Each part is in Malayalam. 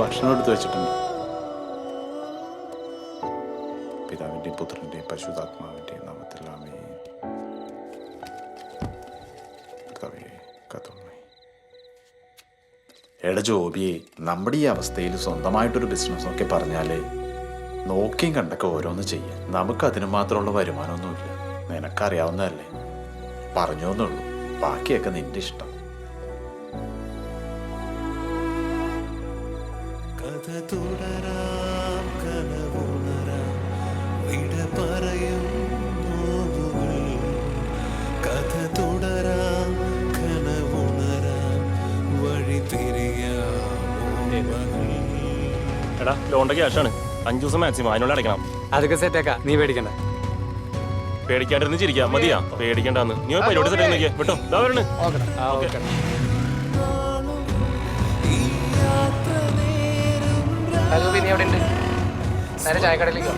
ഭക്ഷണം എടുത്തു വെച്ചിട്ടുണ്ട്. പിതാവിൻ്റെയും പുത്രൻ്റെയും പരിശുദ്ധാത്മാവിൻ്റെയും നാമത്തിൽ ആമേൻ. എടാ ജോബിയെ, നമ്മുടെ ഈ അവസ്ഥയിൽ സ്വന്തമായിട്ടൊരു ബിസിനസ് ഒക്കെ പറഞ്ഞാലേ നോക്കിയും കണ്ടൊക്കെ ഓരോന്ന് ചെയ്യാം. നമുക്ക് അതിന് മാത്രമുള്ള വരുമാനമൊന്നുമില്ല. നിനക്കറിയാവുന്നതല്ലേ, പറഞ്ഞോന്നുള്ളൂ. ബാക്കിയൊക്കെ നിന്റെ ഇഷ്ടം. തുടരാം കനവുണരാം വിട പറയും നോവുകൾ. കഥ തുടരാം കനവുണരാം വഴി തിരിയാം. എടാ ലോണിന്റെ ക്യാഷാണ്, 5 ദിവസം മാക്സിമം, അതിനുള്ള അടയ്ക്കണം. അതൊക്കെ സെറ്റാക്കാം, നീ പേടിക്കണ്ട. പേടിക്കാണ്ടിരുന്ന് ചിരിക്കാം, മതിയാ പേടിക്കണ്ടെന്ന്. നീ പരിപാടി സെറ്റ് നോക്കിയാ വിട്ടോ. ഇതാ വരണേ. നീ എവിടെ ഉണ്ട്? നേരെ ചായക്കടയിലേക്കോ?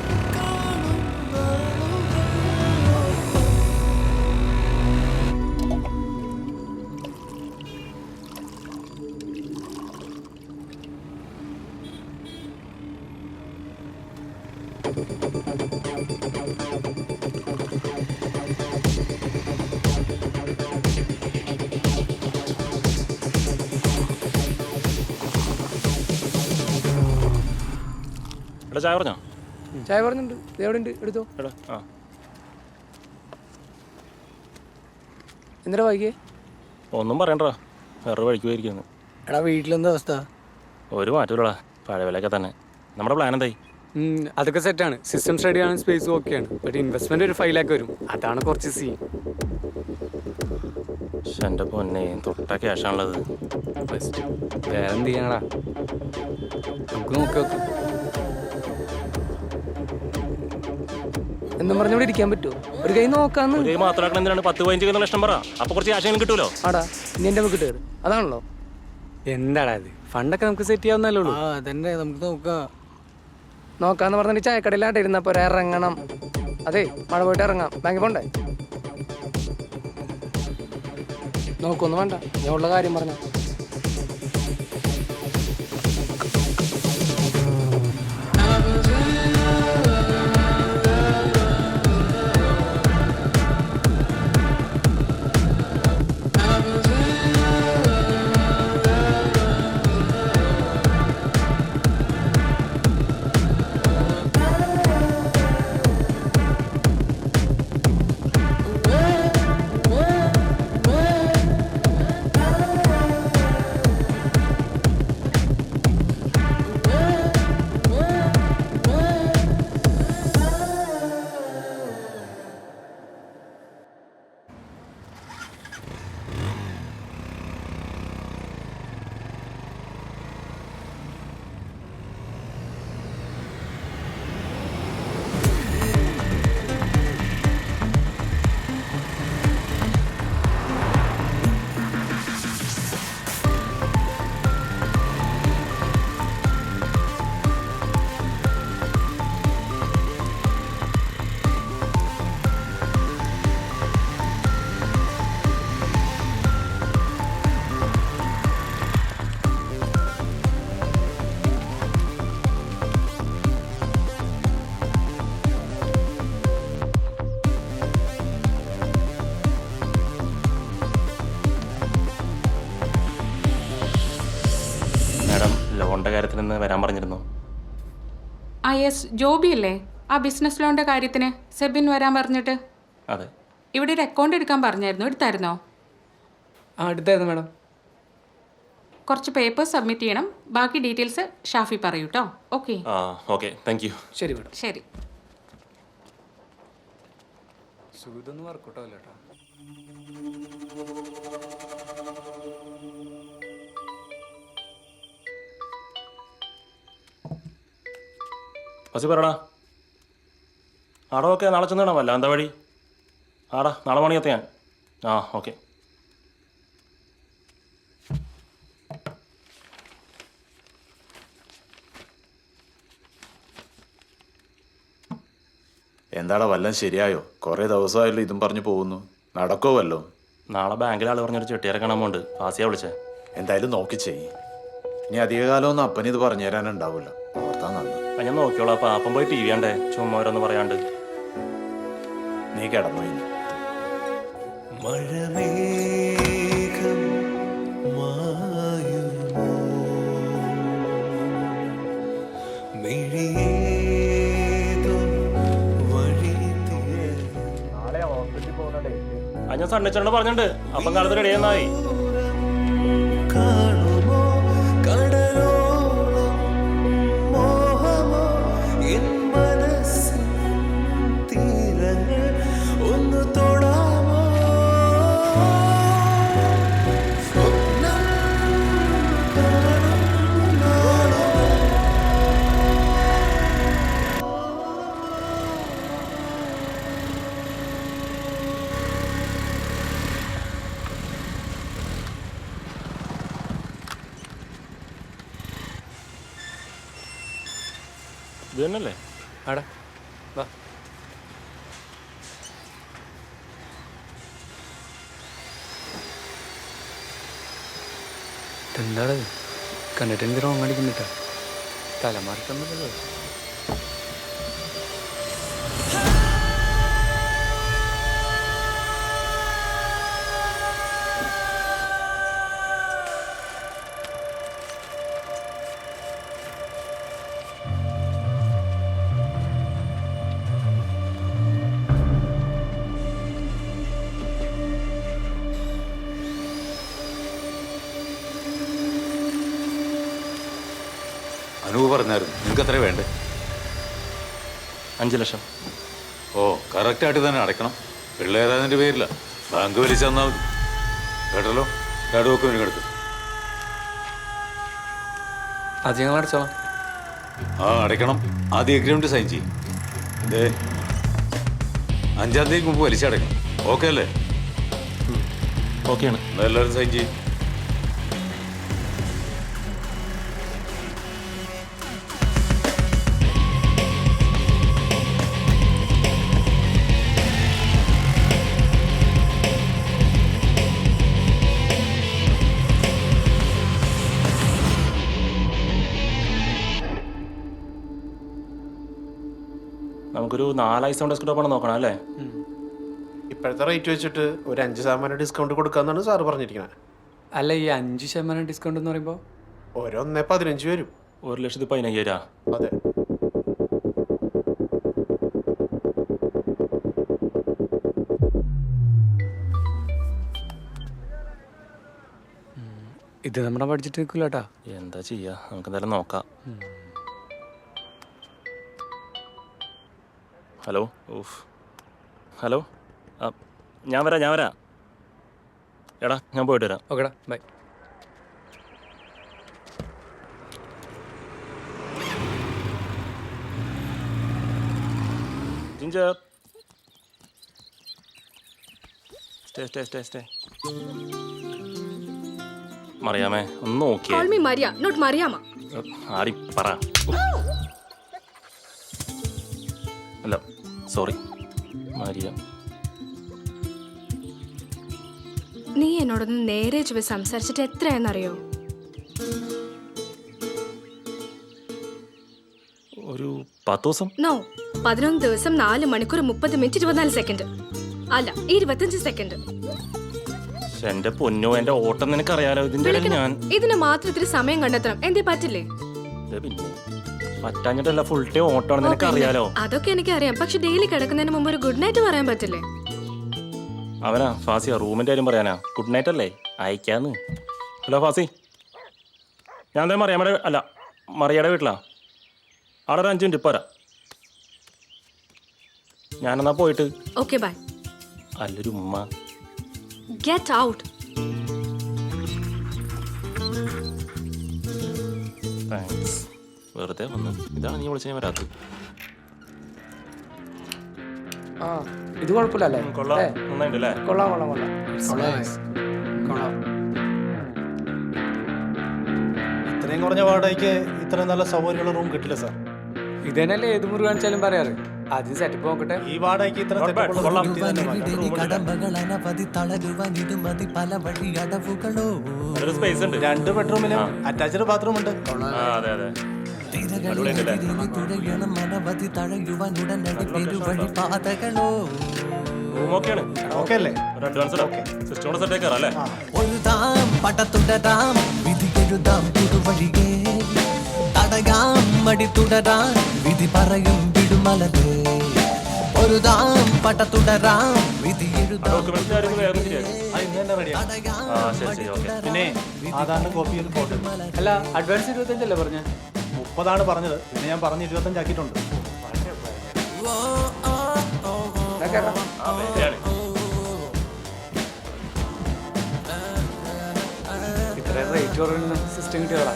എടാ ചായ പറഞ്ഞോ? ചായ പറഞ്ഞിട്ടുണ്ട്. എവിടെ ഉണ്ട്? എടുത്തോ. എടാ ആ എന്തിനാ വൈകിയേ? ഒന്നും പറയണ്ടാ, വേറെ വഴിക്ക് പോയിരിക്കുന്നു. എടാ വീട്ടിലെന്താ അവസ്ഥ? ഒരു മാറ്റമില്ലടാ, പഴയ വിലയൊക്കെ തന്നെ. നമ്മുടെ പ്ലാൻ എന്തായി? അതൊക്കെ സെറ്റാണ്. സിസ്റ്റം സ്റ്റഡി ആണ്, സ്പേസും ഓക്കെയാണ്. ബട്ട് ഇൻവെസ്റ്റ്മെന്റ് ഒരു 5 lakh വരും. അതാണ് കുറച്ച് സീൻ. എൻ്റെ പൊന്നെ, തൊട്ട ക്യാഷാണുള്ളത്. വേറെ എന്ത് ചെയ്യാനാടാ, നമുക്ക് നോക്കി നോക്കാം. എന്നും പറഞ്ഞോടെ ഇരിക്കാൻ പറ്റുമോ? ഒരു കൈ നോക്കാന്ന്. ഒരു കൈ മാത്രമാക്കണം. എന്തിനാണ് 10-15 കൈ ഇഷ്ടം പറ. അപ്പൊ കുറച്ച് ക്യാഷ് കിട്ടുമല്ലോ. ആടാ ഇനി എൻ്റെ നമുക്ക് കയറും. അതാണല്ലോ. എന്താടാ ഇത്? ഫണ്ടൊക്കെ നമുക്ക് സെറ്റ് ചെയ്യാവുന്നല്ലേ ഉള്ളൂ. അതന്നെ നമുക്ക് നോക്കാം. നോക്കാന്ന് പറഞ്ഞിട്ട് ചായക്കടയിലായിട്ട് ഇരുന്നപ്പോ ഇറങ്ങണം. അതെ, മഴ പോയിട്ട് ഇറങ്ങാം. ബാങ്കിൽ പോണ്ടേ? നോക്കൊന്നും വേണ്ട, ഞാൻ ഉള്ള കാര്യം പറഞ്ഞ. കാര്യത്തിൽ നിന്ന് വരാൻ പറഞ്ഞിരുന്നു. ആ യെസ്, ജോബി അല്ലേ? ആ ബിസിനസ് ലോണിൻ്റെ കാര്യത്തിന് സെബിൻ വരാൻ പറഞ്ഞിട്ട്. അതെ. ഇവിടെ ഒരു അക്കൗണ്ട് എടുക്കാൻ പറഞ്ഞായിരുന്നു, എടുത്തായിരുന്നോ? ആ എടുത്തായിരുന്നു മാഡം. കുറച്ച് പേപ്പേഴ്സ് സബ്മിറ്റ് ചെയ്യണം, ബാക്കി ഡീറ്റെയിൽസ് ഷാഫി പറയൂ കേട്ടോ. ഓക്കെ. ആ ഓക്കെ, താങ്ക് യു. ശരി മാഡം. ശരി. സുഖിതൊന്നും വർക്കൗട്ടോ അല്ല കേട്ടോ. ബസ് പറടാ. ആടാ ഓക്കെ, നാളെ ചെന്നിടാം. വല്ല എന്താ വഴി? ആടാ നാളെ മണി എത്താൻ. ആ ഓക്കെ. എന്താടാ വല്ലതും ശരിയായോ? കുറേ ദിവസമായല്ലോ ഇതും പറഞ്ഞു പോകുന്നു. നടക്കോ വല്ലോ? നാളെ ബാങ്കിൽ ആൾ പറഞ്ഞൊരു ചെട്ടിയിറക്കണം ഉണ്ട്. ഫാസിയാ വിളിച്ചേ. എന്തായാലും നോക്കി ചെയ്യ്. ഇനി അധികകാലമൊന്നും അപ്പന് ഇത് പറഞ്ഞു തരാനുണ്ടാവില്ല. ഓർത്താ നന്ന്. ഞാൻ നോക്കിയോളാം. അപ്പം അപ്പം പോയി ടി വി കണ്ടേ, ചുമ്മാ ഓരോന്ന് പറയാണ്ട്. നീ കിടന്നു ഇനി. മഴമേഘം മായുമോ മിഴിയേതോ വഴിതിരിഞ്ഞു ഞാൻ സണ്ണിച്ചോണ്ട് പറഞ്ഞിട്ടുണ്ട്. അപ്പം കാലത്ത് റെഡി ചെയ്യുന്നതായി. കാണുമോ കടലോളം മോഹമോ എൻ മനസ്സിൻ തീരങ്ങൾ ഒന്ന് തൊടാമോ സ്വപ്നം കാണും ഇത് തന്നെയല്ലേ? ആടാ വാ. എന്താണത്? കണ്ടിട്ട് എന്ത് റോങ് അടിക്കുന്നിട്ടാ? തലമാറിക്കൊന്നുമല്ലോ. അനൂപ് പറഞ്ഞായിരുന്നു. നിങ്ങൾക്ക് എത്ര വേണ്ടേ? 5 ലക്ഷം. ഓ കറക്റ്റായിട്ട് തന്നെ അടയ്ക്കണം. പിള്ളേരതിൻ്റെ പേരില്ല. ബാങ്ക് വലിച്ചു തന്നാൽ മതി. കേട്ടല്ലോ? രണ്ടുമൊക്കെ എനിക്കെടുത്ത്. അത് ഞങ്ങൾ അടച്ചോളാം. ആ അടയ്ക്കണം. ആദ്യം എഗ്രിമെൻറ്റ് സൈൻ ചെയ്യും. ഇതേ 5-ാം തീയതിക്ക് മുമ്പ് വലിച്ചടയ്ക്കണം. ഓക്കെ അല്ലേ? ഓക്കെയാണ്. എന്നാൽ എല്ലാവരും സൈൻ ചെയ്യും. നമുക്കൊരു 4 ഐസ് ഡെസ്ക്ടോപ്പാണ് നോക്കണം അല്ലേ? ഇപ്പോഴത്തെ റേറ്റ് വെച്ചിട്ട് ഒരു 5% ഡിസ്കൗണ്ട് കൊടുക്കാന്നാണ് സാറ് പറഞ്ഞിരിക്കുന്നത്. അല്ല, ഈ 5% ഡിസ്കൗണ്ട് എന്ന് പറയുമ്പോൾ ഒരു 1.15 വരും. 1,15,000. അതെ. ഇത് നമ്മുടെ ബഡ്ജറ്റ് നിൽക്കില്ല കേട്ടാ. എന്താ ചെയ്യാ, നമുക്ക് എന്തായാലും നോക്കാം. ഹലോ. ഓഫ്. ഹലോ. ഞാൻ വരാം. എടാ ഞാൻ പോയിട്ട് വരാം. ഓക്കെടാ, ബൈ. Ginger stay. മറിയാമേ ഒന്ന് നോക്കിയേ. Call me Maria, not Mariama. ആരി പറ. അല്ല സോറി മരിയ. നീ എന്നോടൊന്ന് നേരെ ചുവ സംസാരിച്ചിട്ട് എത്രയാണെന്നറിയോ? ഒരു 10 ദിവസം. നോ, 11 ദിവസം 4 മണിക്കൂർ 30 മിനിറ്റ് 24 സെക്കൻഡ്. അല്ല, 25 സെക്കൻഡ്. എന്റെ പൊന്നോ, എന്റെ ഓട്ടം നിനക്കറിയാലോ. ഇതിന്റെ ഇടയിൽ ഞാൻ ഇതിന് മാത്രം ഇത്തിരി സമയം കണ്ടെത്തണം. എന്തേ പറ്റില്ലേ? പിന്നെ പറ്റാഞ്ഞിട്ടല്ല ഫുൾ ടൈം ഓട്ടമാണ് നിനക്ക് അറിയാലോ. അതൊക്കെ എനിക്കറിയാം, പക്ഷെ ഡെയിലി കിടക്കുന്നതിന് മുമ്പ് ഒരു ഗുഡ് നൈറ്റ് പറയാൻ പറ്റില്ലേ? അവനാ ഫാസിയ റൂമിന്റെ കാര്യം പറയാനാ. ഗുഡ് നൈറ്റ് അല്ലേ, അയക്കാന്ന്. ഹലോ ഫാസി, ഞാൻ എന്താ മറിയയുടെ വീട്ടിലാ. അവിടെ ഒരു 5 മിനിറ്റ് പോരാ. ഞാനെന്നാ പോയിട്ട്. Okay bye. അല്ലൊരു ഉമ്മ. Get out. താങ്ക്സ്. വെറുതെ വന്നു. ഇതാണ് നീ വിളിച്ച ഞാൻ വരാത്തത്. ആ ഇത് കുഴപ്പമില്ലല്ലേ? കൊള്ളാം, നന്നായിട്ടല്ലേ? കൊള്ളാം കൊള്ളാം കൊള്ളാം കൊള്ളാം. ഇത്രയും കുറഞ്ഞ വാടകയ്ക്ക് ഇത്രയും നല്ല സൗകര്യമുള്ള റൂം കിട്ടില്ല സാർ. ഇത് തന്നെയല്ലേ ഏത് മുറി കാണിച്ചാലും പറയാറ്. ആദ്യം സെറ്റപ്പ് നോക്കട്ടെ. ഈ വാടകയ്ക്ക് ഇത്ര Not bad, കൊള്ളാം. നല്ലൊരു സ്പേസ് ഉണ്ട്. 2 ബെഡ്റൂമിലും അറ്റാച്ച്ഡ് ബാത്റൂം ഉണ്ട്. ആ, അതെ അതെ. അടിപൊളിയായിട്ടല്ലേ? റൂം ഓക്കെയാണ്. ഓക്കെ അല്ലേ? ഒരു അഡ്വാൻസ് സിസ്റ്റം കൂടെ സെറ്റ് ആക്കാറല്ലേ? ഒരു താം പടത്തുടരാം വിധിയെഴുതാം പുതുവഴിയേ തടയാം മടി തുടരാൻ വിധി പറയും വിടുമലതേ ഒരു താം പടത്തുടരാം വിധിയെഴുതാം ഡോക്യുമെന്റ്സ് കാര്യങ്ങൾ വേറെ ചെയ്യാം. ആ, ഇന്ന് തന്നെ റെഡിയാണ്. ആ ശരി ശരി ഓക്കെ. പിന്നെ ആധാറിന്റെ കോപ്പി ഒരു ഫോട്ടോ. അല്ല അഡ്വാൻസ് 25 പറഞ്ഞ 30 പറഞ്ഞത്. പിന്നെ ഞാൻ പറഞ്ഞ് 25 ആക്കിയിട്ടുണ്ട്. ആ വേറെയാണ്. ഇത്രയും റേറ്റ് കുറവിന് സിസ്റ്റം കിട്ടിയതാ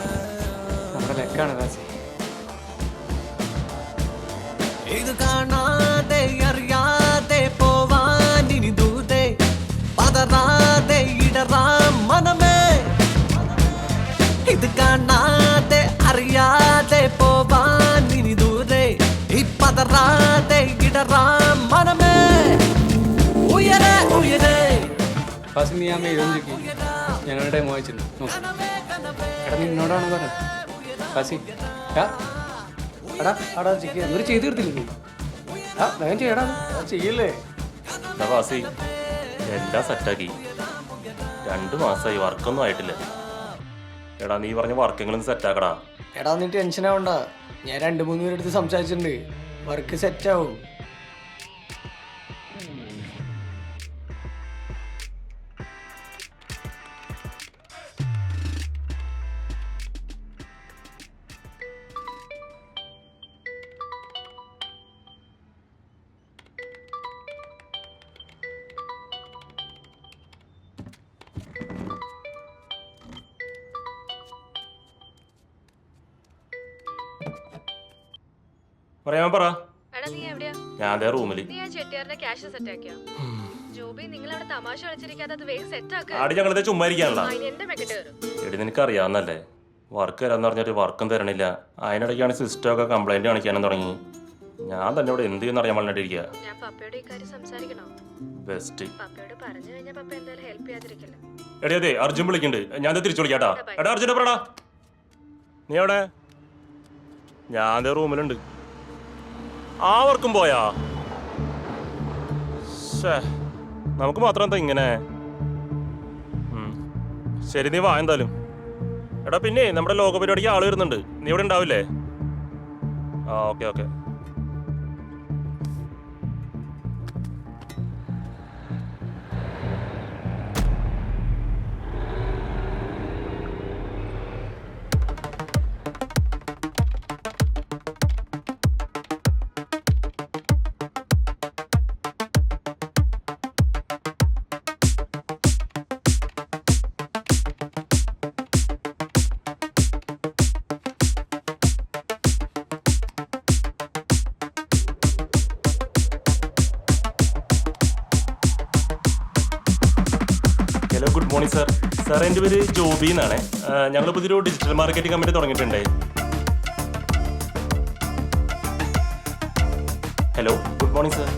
നമ്മുടെ ലെക്കാണ് കാശി. ഇത് കാണാതെ അറിയാതെ പോവാൻ ഇനി ദൂരെ പതറാതെ ഇടറാം മനമേ ഇത് കാണാതെ അറിയാതെ പോവാൻ ഇനി ദൂരെ ഈ പതറാതെ ഇടറാം മനമേ ഉയരെ ഉയരെ ഫാസി നീ ആ മെയിലും ചോക്കി ഞങ്ങളുടെ ഡെമോ അയച്ചിട്ടുണ്ട്. എടാ നിന്നോടാണ് പറഞ്ഞത് ഫാസി. എടാ അടാ ചിക്ക് ഇവർ ചെയ്ത് തീർത്തില്ലേ? ആ വേഗം ചെയ്യടാ. ചെയ്യല്ലേ? എന്താ ഫാസി, എല്ലാം സെറ്റാക്കി. 2 മാസമായി, വർക്കൊന്നും ആയിട്ടില്ല. എടാ നീ പറഞ്ഞ വർക്കെങ്കിലും സെറ്റാക്കടാ. എടാ നീ ടെൻഷൻ ആവണ്ട, ഞാൻ 2-3 പേരെടുത്ത് സംസാരിച്ചിട്ടുണ്ട്. വർക്ക് സെറ്റാവും. പറയാൻ പറ. എടാ നീ എവിടെയാ? ഞാൻ അതേ റൂമില്. നീ ആ ചെട്ടിയാറിന്റെ ക്യാഷ് സെറ്റ് ആക്കിയോ? ജോബി നിങ്ങൾ അവിടെ തമാശ കളിച്ചിരിക്കാതെ അത് വേഗം സെറ്റ് ആക്കുക. ആടി ഞങ്ങളിത് ചുമ്മാ ഇരിക്കാനുള്ള. എന്റെ മെക്കെട്ട് കയറും. എടി നിനക്ക് അറിയാവുന്നല്ലേ, വർക്ക് തരാന്ന് പറഞ്ഞിട്ട് വർക്കും തരണില്ല. അതിനിടയ്ക്കാണ് സിസ്റ്റം ഒക്കെ കംപ്ലൈന്റ് കാണിക്കാനും തുടങ്ങി. ഞാൻ തന്നെ ഇവിടെ എന്ത് ചെയ്യുന്ന അറിയാൻ വേണ്ടിയിരിക്കുക. ഞാൻ പപ്പയോട് ഈ കാര്യം സംസാരിക്കണോ? ബെസ്റ്റ്. പപ്പയോട് പറഞ്ഞു കഴിഞ്ഞാൽ പപ്പ എന്തായാലും ഹെൽപ്പ് ചെയ്യാതിരിക്കില്ല. എടി അതെ, അർജുൻ വിളിക്കുന്നുണ്ട്. ഞാൻ തിരിച്ചു വിളിക്കാട്ടാ. എടാ അർജുനെ പറടാ. നീ എവിടെ? ഞാൻ അതേ റൂമിലുണ്ട്. ആ വർക്കും പോയാ? നമുക്ക് മാത്രം എന്താ ഇങ്ങനെ? ശരി നീ വാ എന്തായാലും. എടാ പിന്നെ നമ്മുടെ ലോക പരിപാടിക്ക് ആള് വരുന്നുണ്ട്. നീ ഇവിടെ ഉണ്ടാവില്ലേ? ആ okay okay. Hello good morning sir. Sir എൻ്റെ പേര് ജോബി എന്നാണ്. ഞങ്ങൾ പുതിയൊരു ഡിജിറ്റൽ മാർക്കറ്റിംഗ് കമ്പനി തുടങ്ങിയിട്ടുണ്ട്. Hello good morning sir.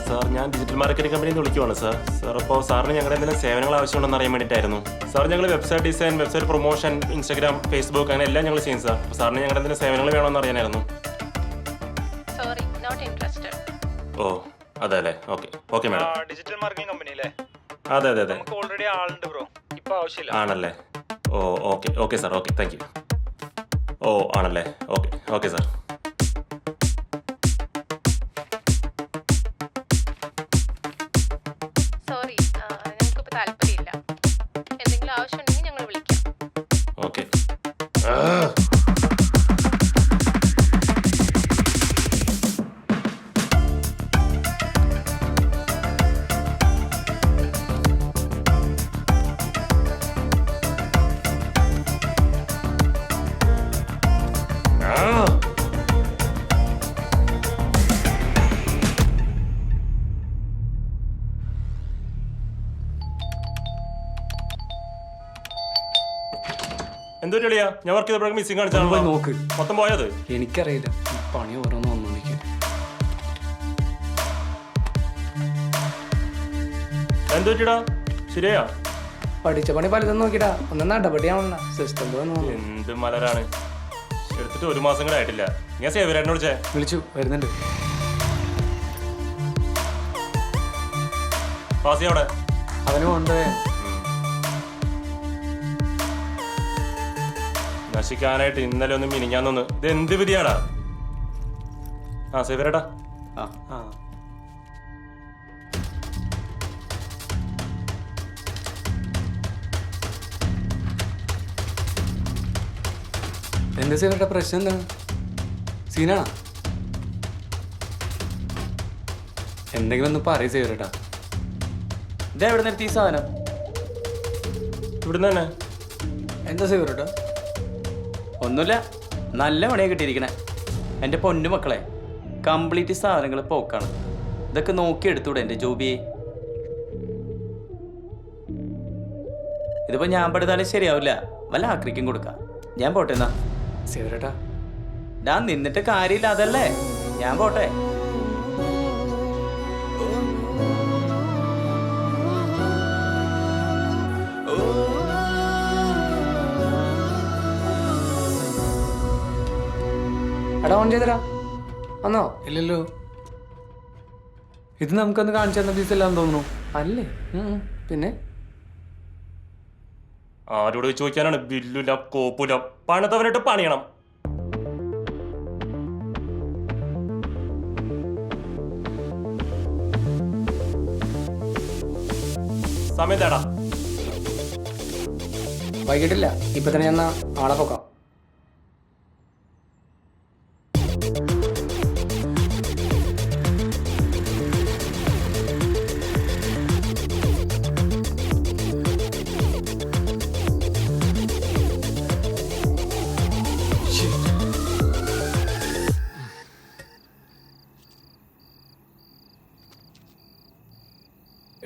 Sir ഞാൻ ഡിജിറ്റൽ മാർക്കറ്റിംഗ് കമ്പനിയിൽ നിന്ന് വിളിക്കുവാണ് സാർ. സാർ അപ്പോൾ സാറിന് ഞങ്ങളുടെ എന്തെങ്കിലും സേവനങ്ങൾ ആവശ്യമുണ്ടെന്ന് അറിയാൻ വേണ്ടിയിട്ടായിരുന്നു. സാർ ഞങ്ങൾ website design, website promotion, Instagram, Facebook അങ്ങനെ എല്ലാം ഞങ്ങൾ ചെയ്യും സാർ. അപ്പോൾ സാറിന് ഞങ്ങളുടെ എന്തെങ്കിലും സേവനങ്ങൾ വേണമെന്ന് അറിയാനായിരുന്നു. Sorry, not interested. ഓ അതെ അല്ലേ, okay okay madam. Digital marketing company അല്ലേ? അതെ അതെ അതെ നമുക്ക് ഓൾറെഡി ആളുണ്ട് ബ്രോ, ഇപ്പൊ ആവശ്യമില്ല. ആണല്ലേ. Oh okay okay sir, okay thank you. Oh ആണല്ലേ, ഓക്കെ ഓക്കെ സാർ. സോറി, ഞങ്ങൾക്കിപ്പോൾ താല്പര്യമില്ല. എന്തെങ്കിലും ആവശ്യമുണ്ടെങ്കിൽ ഞങ്ങൾ വിളിക്കാം. ഓക്കെ. എന്തൊരു കളിയാ? ഞാൻ വർക്ക് ചെയ്തപ്പോഴൊക്കെ മിസ്സിംഗ് പോയി കാണിച്ചാണല്ലോ. നോക്ക്. മൊത്തം പോയത്? എനിക്കറിയില്ല, ഈ പണി ഓരോന്ന് വന്നോണ്ടിരിക്കും. എന്ത് പറ്റിടാ? ശരിയാ? പഠിച്ച പണി പലതും നോക്കിടാ, ഒന്നും നടപടിയാവണ സിസ്റ്റം എന്ത് മലരാണ്. എടുത്തിട്ട് 1 മാസം കൂടെ ആയിട്ടില്ല. ഞാൻ സേവരേട്ടനോട് വിളിച്ചേ. വിളിച്ചു, വരുന്നുണ്ട്. ഫാസി അവിടെ. അവന് കൊണ്ടുപോയ നശിക്കാനായിട്ട് ഇന്നലെ ഒന്ന് മിനിഞ്ഞാന്നൊന്ന്. ഇത് എന്ത് വിധിയാടാ? ആ സേവരേട്ടാ. ആ എന്താ സേവരുടെ പ്രശ്നം എന്താണ്? സീനാണോ? എന്തെങ്കിലും ഒന്ന് പറയ സേവരട്ടാ. ഇതെവിടെ എവിടെ നിർത്തി ഈ സാധനം? ഇവിടുന്ന് തന്നെ. എന്താ സേവരട്ടാ? ഒന്നുമില്ല, നല്ല പണിയാണ് കിട്ടിയിരിക്കണേ. എൻ്റെ പൊന്നു മക്കളെ, കംപ്ലീറ്റ് സാധനങ്ങൾ പോക്കാണ്. ഇതൊക്കെ നോക്കി എടുത്തൂടെ എൻ്റെ ജോബിയെ? ഇതിപ്പോൾ ഞാൻ പെടുത്താലും ശരിയാവില്ല, വല്ല ആക്രിക്കും കൊടുക്കാം. ഞാൻ പോട്ടെ എന്നാ. സേവരട്ടാ, ഞാൻ നിന്നിട്ട് കാര്യമില്ല, അതല്ലേ. ഞാൻ പോട്ടെ. എടാ ഓൺ ചെയ്തരാ. വന്നോ? ഇല്ലല്ലോ. ഇത് നമുക്കൊന്ന് കാണിച്ചു തന്ന പീസല്ലാന്ന് തോന്നുന്നു. അല്ലേ? പിന്നെ ആരോട് ചോദിക്കാനാണ്? ബില്ലുല കോപ്പുല പണിതവനായിട്ട് പണിയണം. സമയം തേടാ. വൈകിട്ടില്ല, ഇപ്പൊ തന്നെ ഞാൻ ആളെ പോക്കാം.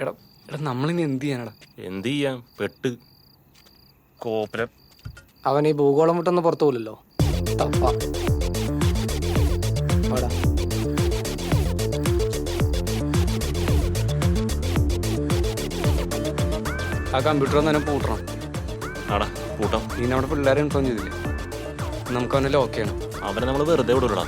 എടാ എടാ, നമ്മളിനി എന്ത് ചെയ്യാനടാ? എന്ത് ചെയ്യാം? പെട്ട് കോപ്പുല. അവൻ ഈ ഭൂഗോളം വിട്ടൊന്ന് പുറത്തു പോലല്ലോ. തപ്പാ. വാടാ. ആ കമ്പ്യൂട്ടർ ഒന്ന് തന്നെ പൂട്ടണം. ആടാ കൂട്ടം. നീ നമ്മുടെ പിള്ളേരെ ഇൻഫോം ചെയ്തില്ലേ? നമുക്ക് അവനെ ലോക്ക് ചെയ്യണം. അവനെ നമ്മൾ വെറുതെ വിടൂടാ.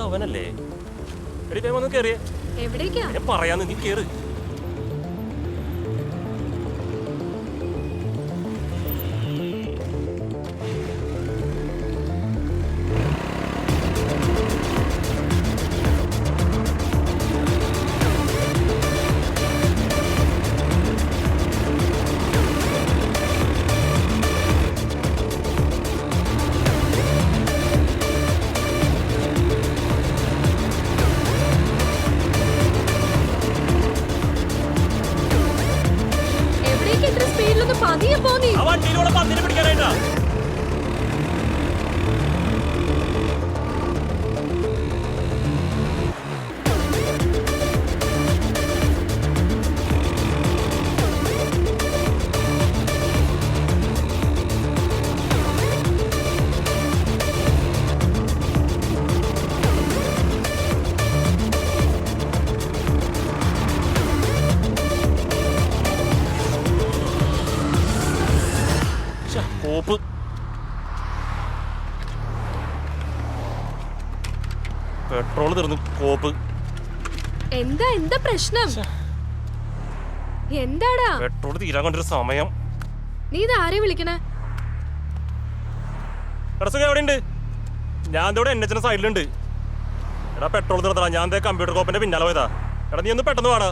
അവനല്ലേ? എടി വേഗം ഒന്ന് കേറിയേ. എവിടേക്കാ? ഞാൻ പറയാന്ന്, നീ കേറ്. പതിയെ പോന്നി. ആ വണ്ടിയിലൂടെ പന്നിനെ പിടിക്കാനായിട്ടാ. കോപ്പ് പെട്രോൾ തീർന്നു. കോപ്പ് എന്താ എന്താ പ്രശ്നം? എന്താടാ പെട്രോൾ തീരാൻ കൊണ്ടൊരു സമയം. നീ ഇത് ആരെ വിളിക്കണേ? എടസുഖം എവിടെയുണ്ട്? ഞാൻ ഇവിടെ NH സൈഡിലുണ്ട്. എടാ പെട്രോൾ തീർത്തടാ. ഞാൻ കമ്പ്യൂട്ടർ കോപ്പിന്റെ പിന്നാലെ പോയതാ. എടാ നീ ഒന്ന് പെട്ടെന്ന് വാടാ.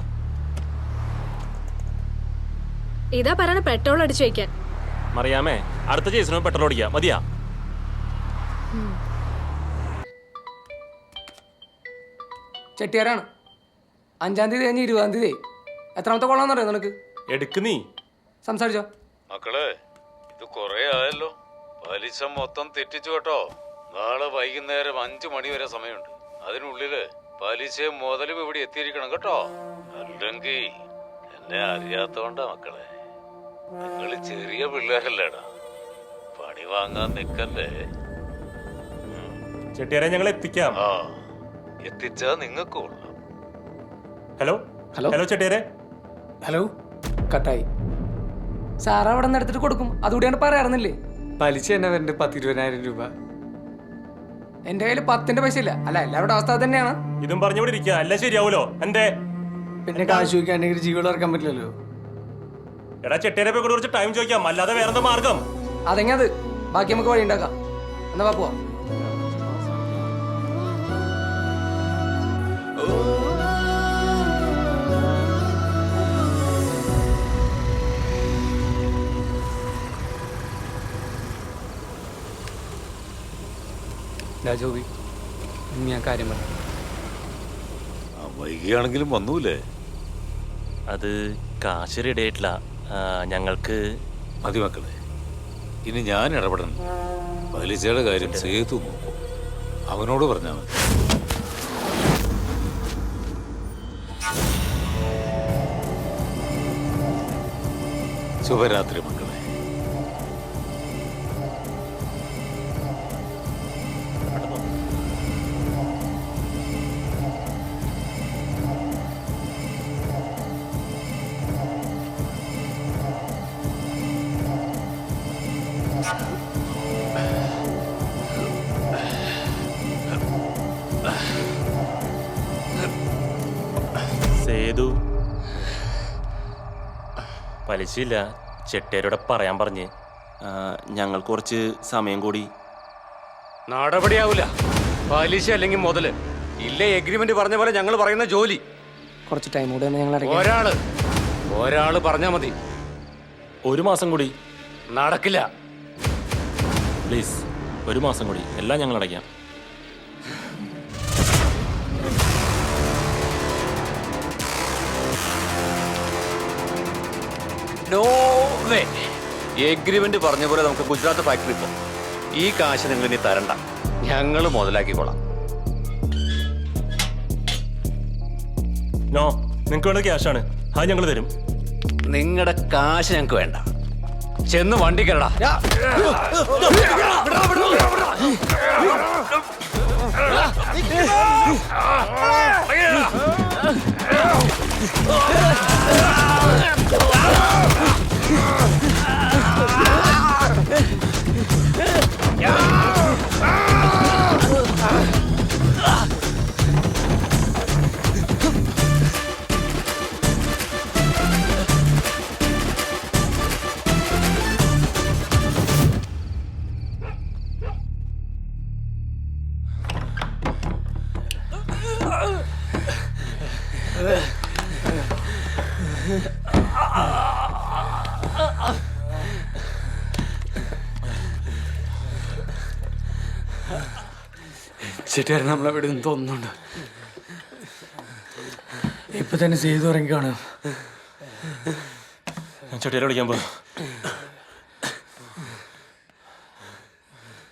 ഇതാ പറയണ പെട്രോൾ അടിച്ചു വെക്കാൻ. മറിയാമേ, അടുത്ത ചേസിന് പെട്രോൾ ഓടിക്കാം. മതിയാ? ചെട്ടിയാരാണ്. 5-ാം തീയതി കഴിഞ്ഞ് 20-ാം തീയതി. എത്രാമത്തെ കൊള്ളാന്നറിയോ നിനക്ക്? എടുക്ക് നീ. സംസാരിച്ചോ. മക്കളെ, ഇത് കൊറേ ആയല്ലോ. പലിശ മൊത്തം തെറ്റിച്ചു കേട്ടോ. നാളെ വൈകുന്നേരം 5 മണി വരെ സമയമുണ്ട്. അതിനുള്ളില് പലിശയും മുതലും ഇവിടെ എത്തിയിരിക്കണം കേട്ടോ. അല്ലെങ്കിൽ എന്നെ അറിയാത്തോണ്ടാ മക്കളെ. നിങ്ങള് ചെറിയ പിള്ളേരല്ലേടാ. പണി വാങ്ങാൻ നിക്കല്ലേ. ചെട്ടിയാരെ ഞങ്ങൾ എത്തിക്കാം. ആ, എത്തിച്ചാ നിങ്ങൾക്ക് കൊള്ളാം. ഹലോ ഹലോ ഹലോ ചെട്ടിയാരെ. ഹലോ. കട്ടായി. സാറ് അവിടെ നിന്ന് എടുത്തിട്ട് കൊടുക്കും. അതുകൂടിയാണ് പറയാറുന്നില്ലേ? പലിശ തന്നെ വരുന്നുണ്ട് 10-20,000 രൂപ. എന്റെ കയ്യിൽ 10ന്റെ പൈസ ഇല്ല. അല്ല, എല്ലാവരുടെ അവസ്ഥ തന്നെയാണ്. ഇതും പറഞ്ഞവിടെ ഇരിക്കുക. അല്ല ശരിയാവൂലോ എന്റെ? പിന്നെ കാശ് ചോദിക്കാണ്ടെങ്കിൽ ജീവിതം ഇറക്കാൻ പറ്റില്ലല്ലോ. എടാ ചെട്ടിയാരെ പോയി കുറച്ച് ടൈം ചോദിക്കാം. അല്ലാതെ വേറെന്താ മാർഗം? അതെങ്ങനെ അത്? ബാക്കി നമുക്ക് വഴി ഉണ്ടാക്കാം. എന്നാ പോവാ. ജോബി, ഞാൻ കാര്യം പറഞ്ഞു. വൈകിയാണെങ്കിലും വന്നൂലേ? അത് കാശ് റെഡി ആയിട്ടില്ല. ഞങ്ങൾക്ക് മതി മക്കളെ, ഇനി ഞാൻ ഇടപെടണം. പലിശയുടെ കാര്യം സേതു നോക്കും. അവനോട് പറഞ്ഞാൽ മതി. ശുഭരാത്രി മക്കളെ. സേതു പലിശയില്ല. ചെട്ടിയാരോട് പറയാൻ പറഞ്ഞ്. ഞങ്ങൾ കുറച്ച് സമയം കൂടി. നടപടിയാവൂല. പലിശ അല്ലെങ്കിൽ മുതല് ഇല്ല. എഗ്രിമെന്റ് പറഞ്ഞ പോലെ ഞങ്ങൾ പറയുന്ന ജോലി. കുറച്ച് ടൈം കൂടെ ഞങ്ങൾ ഒരാള് പറഞ്ഞാ മതി. 1 മാസം കൂടി. നടക്കില്ല. പ്ലീസ്, 1 മാസം കൂടി. എല്ലാം ഞങ്ങൾ അടയ്ക്കാം. No way. എഗ്രിമെന്റ് പറഞ്ഞ പോലെ നമുക്ക് ഗുജറാത്ത് ഫാക്ടറി പോ. ഈ കാശ് നിങ്ങൾ ഇനി തരണ്ട. ഞങ്ങൾ മുതലാക്കിക്കോളാം. നോ, നിങ്ങൾക്ക് വേണ്ട ക്യാഷാണ്. അത് ഞങ്ങൾ തരും. നിങ്ങളുടെ കാശ് ഞങ്ങൾക്ക് വേണ്ട. ചെന്ന് വണ്ടി കയറടാ. ചേട്ടാ, നമ്മളെവിടെ നിന്ന് തോന്നുന്നുണ്ട്. ഇപ്പൊ തന്നെ ചെയ്തു ഇറങ്ങിക്കാണ്. ചെട്ടിയാരെ വിളിക്കാൻ പോ.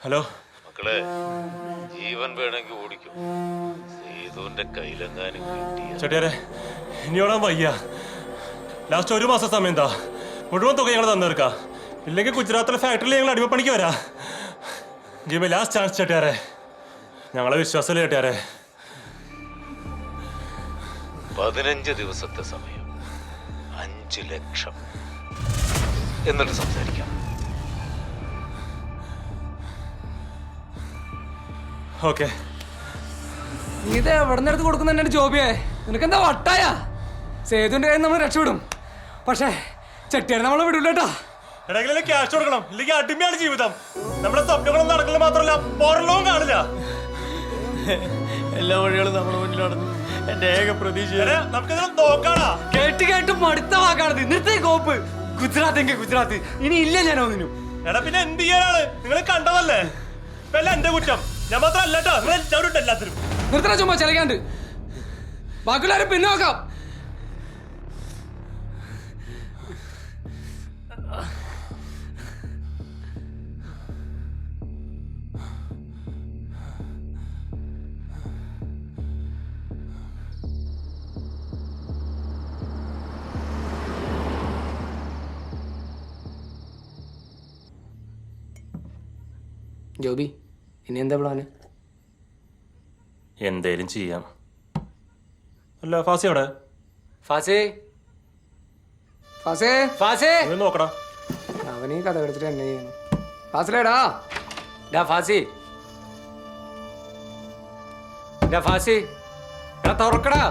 ഹലോ മക്കളെ, ജീവൻ വേണമെങ്കിൽ ഓടിക്കും. സേതുവിന്റെ കയ്യിലെങ്ങാനും കിട്ടിയ ചെട്ടിയാരെ, ഇനി ഓടാൻ വയ്യ. ലാസ്റ്റ് 1 മാസം സമയം എന്താ? മുഴുവൻ തുക ഞങ്ങൾ തന്നു തീർക്കാം. ഇല്ലെങ്കിൽ ഗുജറാത്തിലെ ഫാക്ടറിയിൽ ഞങ്ങൾ അടിമപ്പണിക്ക് വരാം. ഗിവ് ലാസ്റ്റ് ചാൻസ് ചെട്ടിയാരെ. ഞങ്ങളെ വിശ്വാസമില്ല ചെട്ടിയാരെ. 15 ദിവസത്തെ സമയം, 5 ലക്ഷം. എന്നിട്ട് സംസാരിക്കാം. ഓക്കെ. നീ ഇത് എവിടെ നിന്ന് എടുത്ത് കൊടുക്കുന്നുണ്ട് ജോബിയെ? നിനക്ക് എന്താ വട്ടായ? സേതുവിന്റെ കയ്യിൽ നമ്മൾ രക്ഷപ്പെടും, പക്ഷേ ചെട്ടിയാരെ നമ്മളെ വിടൂല കേട്ടോ. എടാ ക്യാഷ് കൊടുക്കണം, ഇല്ലെങ്കിൽ അടിമയാണ് ജീവിതം. നമ്മുടെ സ്വപ്നങ്ങളും നടക്കലും മാത്രമല്ല പുറലോകം കാണില്ല. എല്ലാ വഴികളും നമ്മുടെ മുന്നിൽ നടന്നു. എന്റെ ഏക പ്രതീക്ഷ നമുക്കിത് നോക്കാടാ. കേട്ട് കേട്ട് മടുത്ത വാക്കാണത്. നിർത്തേ കോപ്പ്. ഗുജറാത്ത് എങ്കിൽ ഗുജറാത്ത്, ഇനി ഇല്ല ഞാൻ ഒന്നിനും. എടാ പിന്നെ എന്ത് ചെയ്യാനാണ്? നിങ്ങൾ കണ്ടതല്ലേ, ഇപ്പൊ എല്ലാം എന്റെ കുറ്റം. ഞാൻ മാത്രം അല്ലട്ടോ, നിങ്ങൾ എല്ലാവരും ഉണ്ട് എല്ലാത്തിനും. നിർത്തണ ചുമ്മാ ചിലക്കാണ്ട്, ബാക്കിയുള്ളവരെ പിന്നെ നോക്കാം. ജോബി, ഇനി എന്താ പ്ലാന്? എന്തേലും ചെയ്യാം. അല്ല ഫാസി അവിടെ? ഫാസേ, ഫാസേ, ഫാസേ, നോക്കടാ. അവനീ കഥ എടുത്തിട്ട് എന്നെ ചെയ്യുന്നു. ഫാസിലേടാ, ഡാ ഫാസി, ഡാ ഫാസി, എടാ തുറക്കടാ,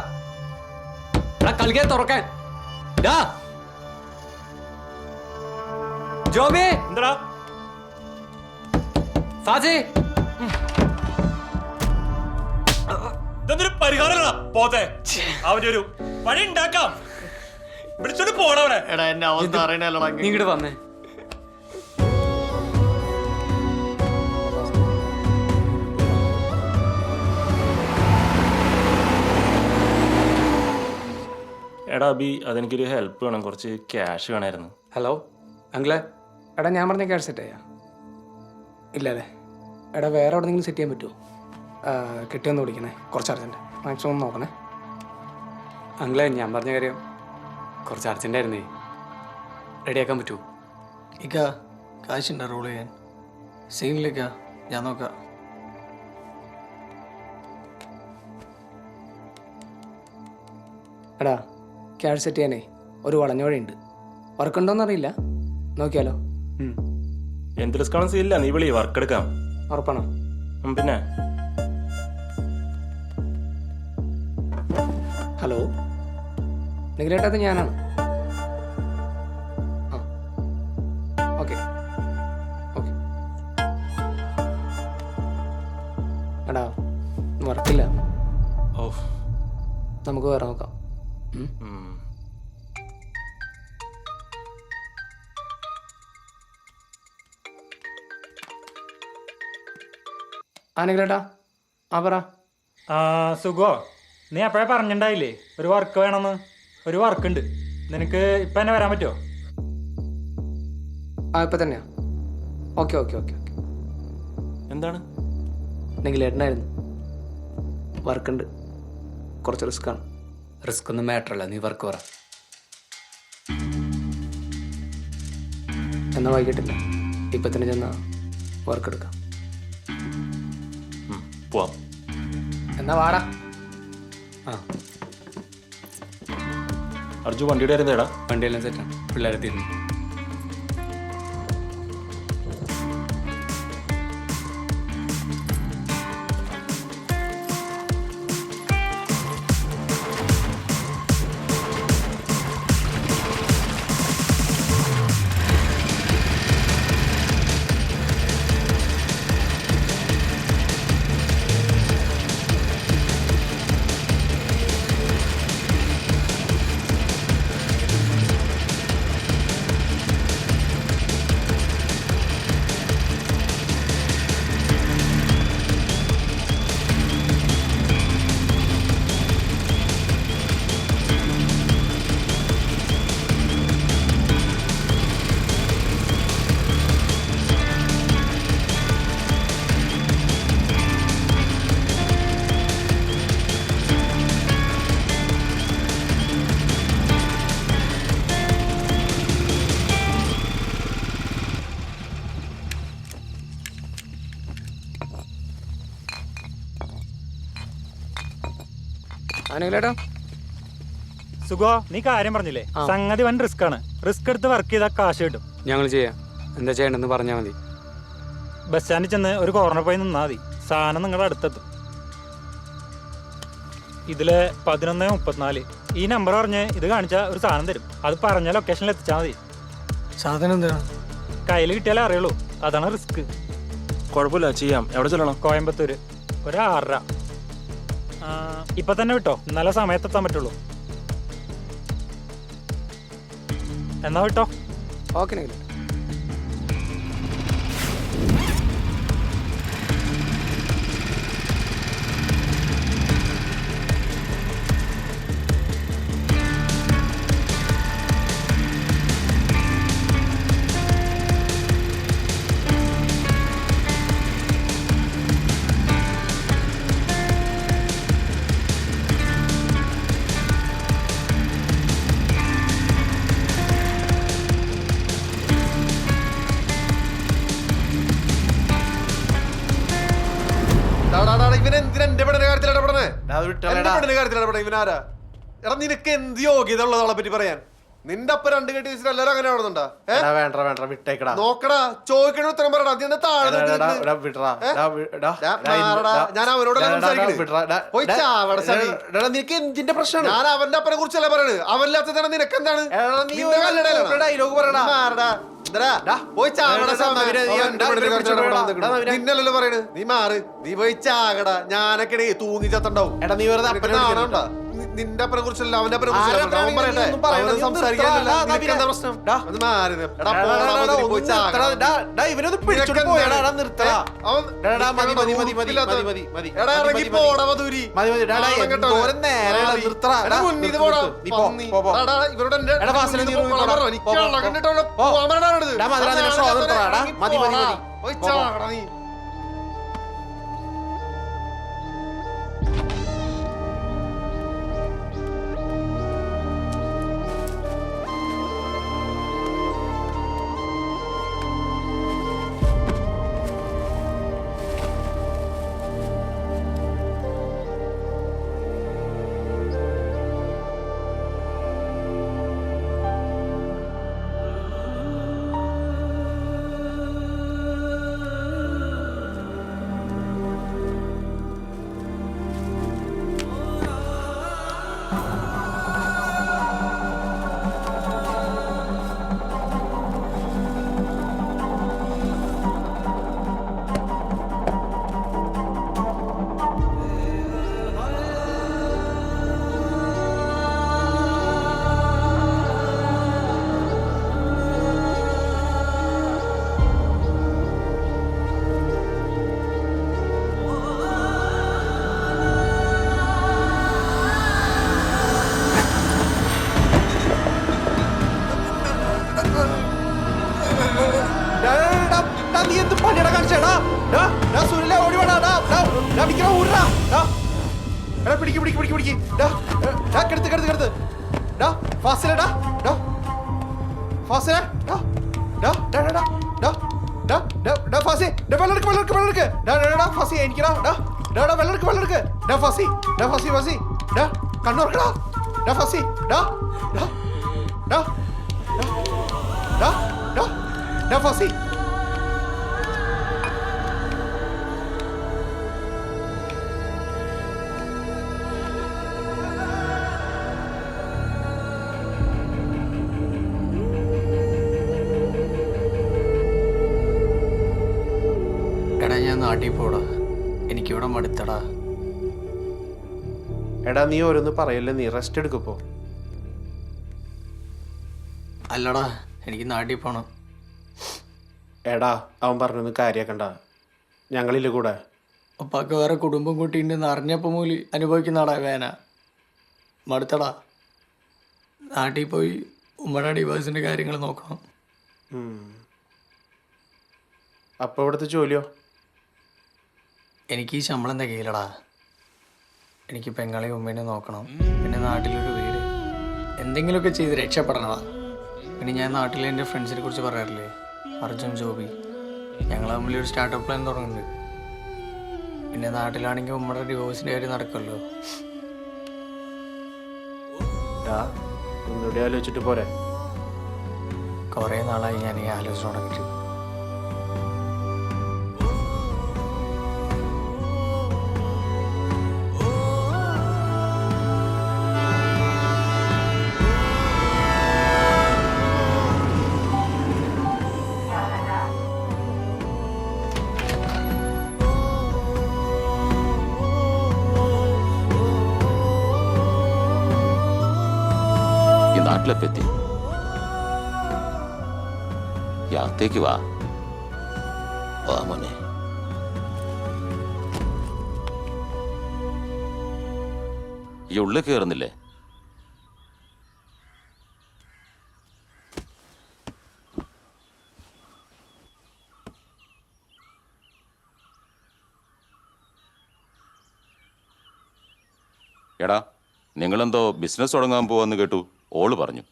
എടാ കളിക്കാൻ തുറക്കാൻ. ഡാ ജോബി, എന്താടാ ഫാസി, ഇതൊന്നൊരു പരിഹാരങ്ങളാ പോത്തെ. അവന്റെ ഒരു വഴി ഉണ്ടാക്കാം. വിളിച്ചോണ്ട് പോണവിടെ. എടാ എന്നെ അവസ്ഥ അറിയണല്ലോടാ. നീ ഇങ്ങോട്ട് വന്നേ. എടാ അബി, അതെനിക്കൊരു ഹെൽപ്പ് വേണം, കുറച്ച് ക്യാഷ് വേണമായിരുന്നു. ഹലോ അങ്കിളെ, എടാ ഞാൻ പറഞ്ഞ ക്യാഷ് സെറ്റ് ചെയ്യാം. ഇല്ല അല്ലേ? എടാ വേറെ എവിടെയെങ്കിലും സെറ്റ് ചെയ്യാൻ പറ്റുമോ? കിട്ടിയൊന്ന് വിളിക്കണേ, കുറച്ച് അർജൻറ്റ്, മാക്സിമം നോക്കണേ. അങ്കിളെ ഞാൻ പറഞ്ഞ കാര്യം കുറച്ച് അർജൻറ്റായിരുന്നേ, റെഡിയാക്കാൻ പറ്റുമോ? ഇക്ക കാശുണ്ടോ റോൾ ചെയ്യാൻ? സീനിലേക്ക ഞാൻ നോക്കാം. എടാ ക്യാഷ് സെറ്റ് ചെയ്യാനേ ഒരു വളഞ്ഞ വഴിയുണ്ട്. വർക്കുണ്ടോയെന്ന് അറിയില്ല, നോക്കിയാലോ? എന്ത് റിസ്ക്കാണെന്ന് സീനില്ല, നീ വിളി, വർക്ക് എടുക്കാം. ഉറപ്പാണോ? പിന്നെ ഹലോ നിങ്ങളേട്ടത് ഞാനാണ്. ആ ഓക്കെ ഓക്കെ. എടാ വർക്കില്ല, ഓ നമുക്ക് വേറെ നോക്കാം. ആനെങ്കിലേട്ടാ, ആ പറ. സുഖോ, നീ എപ്പോഴേ പറഞ്ഞിട്ടുണ്ടായില്ലേ ഒരു വർക്ക് വേണമെന്ന്? ഒരു വർക്ക് ഉണ്ട്, നിനക്ക് ഇപ്പം തന്നെ വരാൻ പറ്റുമോ? ആ ഇപ്പം തന്നെയാ. Okay okay okay okay. എന്താണ്? നിങ്ങളേട്ടനായിരുന്നു, വർക്കുണ്ട്, കുറച്ച് റിസ്ക്കാണ്. റിസ്ക് ഒന്നും മാറ്ററല്ല, നീ വർക്ക് പറ. എന്നാൽ വൈകിട്ടില്ല, ഇപ്പം തന്നെ ചെന്നാൽ വർക്ക് എടുക്കാം. പോവാം. എന്നാ വാടാ. ആ അർജു വണ്ടിയുടെ കാര്യം തേടാ. വണ്ടിയെല്ലാം സെറ്റാണ്, പിള്ളേരെ തീരുന്നു. ആനെങ്കിലേട്ടാ, സുഖോ, നീ കാര്യം പറഞ്ഞില്ലേ, സംഗതി വൻ റിസ്ക് ആണ്. റിസ്ക് എടുത്ത് വർക്ക് ചെയ്താൽ കാശ് കിട്ടും. ഞങ്ങൾ ചെയ്യാം, എന്താ ചെയ്യണമെന്ന് പറഞ്ഞാൽ മതി. ബസ് സ്റ്റാൻഡിൽ ചെന്ന് ഒരു കോർണർ പോയി നിന്നാൽ മതി. സാധനം നിങ്ങളുടെ അടുത്തെത്തും. ഇതില് 11:34. ഈ നമ്പർ പറഞ്ഞ് ഇത് കാണിച്ചാൽ ഒരു സാധനം തരും. അത് പറഞ്ഞ ലൊക്കേഷനിൽ എത്തിച്ചാൽ മതി. സാധനം എന്താണ്? കയ്യിൽ കിട്ടിയാലേ അറിയുള്ളൂ. അതാണ് റിസ്ക്. കുഴപ്പമില്ല, ചെയ്യാം. എവിടെ ചെല്ലണം? കോയമ്പത്തൂര് ഒരു 6:30. ഇപ്പൊ തന്നെ വിട്ടോ, നല്ല സമയത്തെത്താൻ പറ്റുള്ളൂ. എന്നാ വിട്ടോ. ഓക്കെ. നിനക്ക് എന്ത് യോഗ്യത ഉള്ളതാളെ പറ്റി പറയാൻ? നിന്റെ അപ്പ 2 കെട്ടി വെച്ചിട്ട് എല്ലാരും അങ്ങനെ ആവുന്നുണ്ടാ? വേണ്ട വേണ്ട വിട്ടേക്കടാ. നോക്കടാ, ചോദിക്കണ ഉത്തരം പറയടാ. അതിന്റെ താഴെ ഞാൻ അവനോട് നിനക്ക് എന്തിന്റെ പ്രശ്നമാണ്? ഞാൻ അവന്റെ അപ്പനെ കുറിച്ചല്ല പറയണത്. അവനില്ലാത്തതാണ് നിനക്ക് എന്താണ്? ഡയലോഗ് പറയടാ. നിന്നല്ലോ പറയണ്. നീ മാറ്, നീ പോയി ചാകടാ. ഞാനൊക്കെ തൂങ്ങി ചത്തണ്ടാവും. എടാ നീ വെറുതെ നിന്റെ അപ്പനെ കുറിച്ചല്ല അവന്റെ അപ്പനെ കുറിച്ചല്ല സംസാരിക്കാനല്ല. പ്രശ്നം നീ എന്ത് പണിയടാ കാണിച്ചേടാ? ഓടി വേടാ. പിടിക്ക്. കെടുത്ത്. ഫാസിലടാ. ഫാസി വെള്ളെടുക്ക്. ഫാസി എനിക്കടാ. വെള്ളെടുക്ക്. ഫാസി കണ്ണോർക്കടാ. ഫാസി ഫാസി ഞാൻ നാട്ടിൽ പോടാ. എനിക്കിവിടെ മടുത്തടാ. എടാ നീ ഓരോന്ന് പറയല്ലേ, നീ റെസ്റ്റ് എടുക്കപ്പോ. അല്ലടാ, എനിക്ക് നാട്ടിൽ പോണം. എടാ അവൻ പറഞ്ഞൊന്നും കാര്യാക്കണ്ട, ഞങ്ങളില്ല കൂടെ. അപ്പൊക്കെ വേറെ കുടുംബം കൂട്ടിണ്ടെന്ന് അറിഞ്ഞപ്പോ മൂലി അനുഭവിക്കുന്നടാ വേന. മടുത്തടാ. നാട്ടിൽ പോയി ഉമ്മയുടെ ഡിവോഴ്സിന്റെ കാര്യങ്ങൾ നോക്കണം. അപ്പൊ ഇവിടുത്തെ ജോലിയോ? എനിക്ക് ഈ ശമ്പളം തികയില്ലടാ. എനിക്ക് പെങ്ങളെയും ഉമ്മേനെ നോക്കണം. പിന്നെ നാട്ടിലൊരു വീട്, എന്തെങ്കിലുമൊക്കെ ചെയ്ത് രക്ഷപ്പെടണതാ. പിന്നെ ഞാൻ നാട്ടിലെ എൻ്റെ ഫ്രണ്ട്സിനെ കുറിച്ച് പറയാറില്ലേ, അർജുൻ, ജോബി, ഞങ്ങൾ തമ്മിൽ ഒരു സ്റ്റാർട്ടപ്പ് പ്ലാൻ തുടങ്ങുന്നുണ്ട്. പിന്നെ നാട്ടിലാണെങ്കിൽ ഉമ്മയുടെ ഡിവോഴ്സിൻ്റെ കാര്യം നടക്കുമല്ലോ. ഒന്നുകൂടി ആലോചിച്ചിട്ട് പോരെ? കുറേ നാളായി ഞാൻ ഈ ആലോചന തുടങ്ങിയിട്ട്. വീട്ടിലെപ്പ എത്തി? യാത്തേക്ക് വാ വാ മോനെ. ഈ ഉള്ളിൽ കയറുന്നില്ലേ? എടാ, നിങ്ങളെന്തോ ബിസിനസ് തുടങ്ങാൻ പോവാന്ന് കേട്ടു. ഓള് പറഞ്ഞു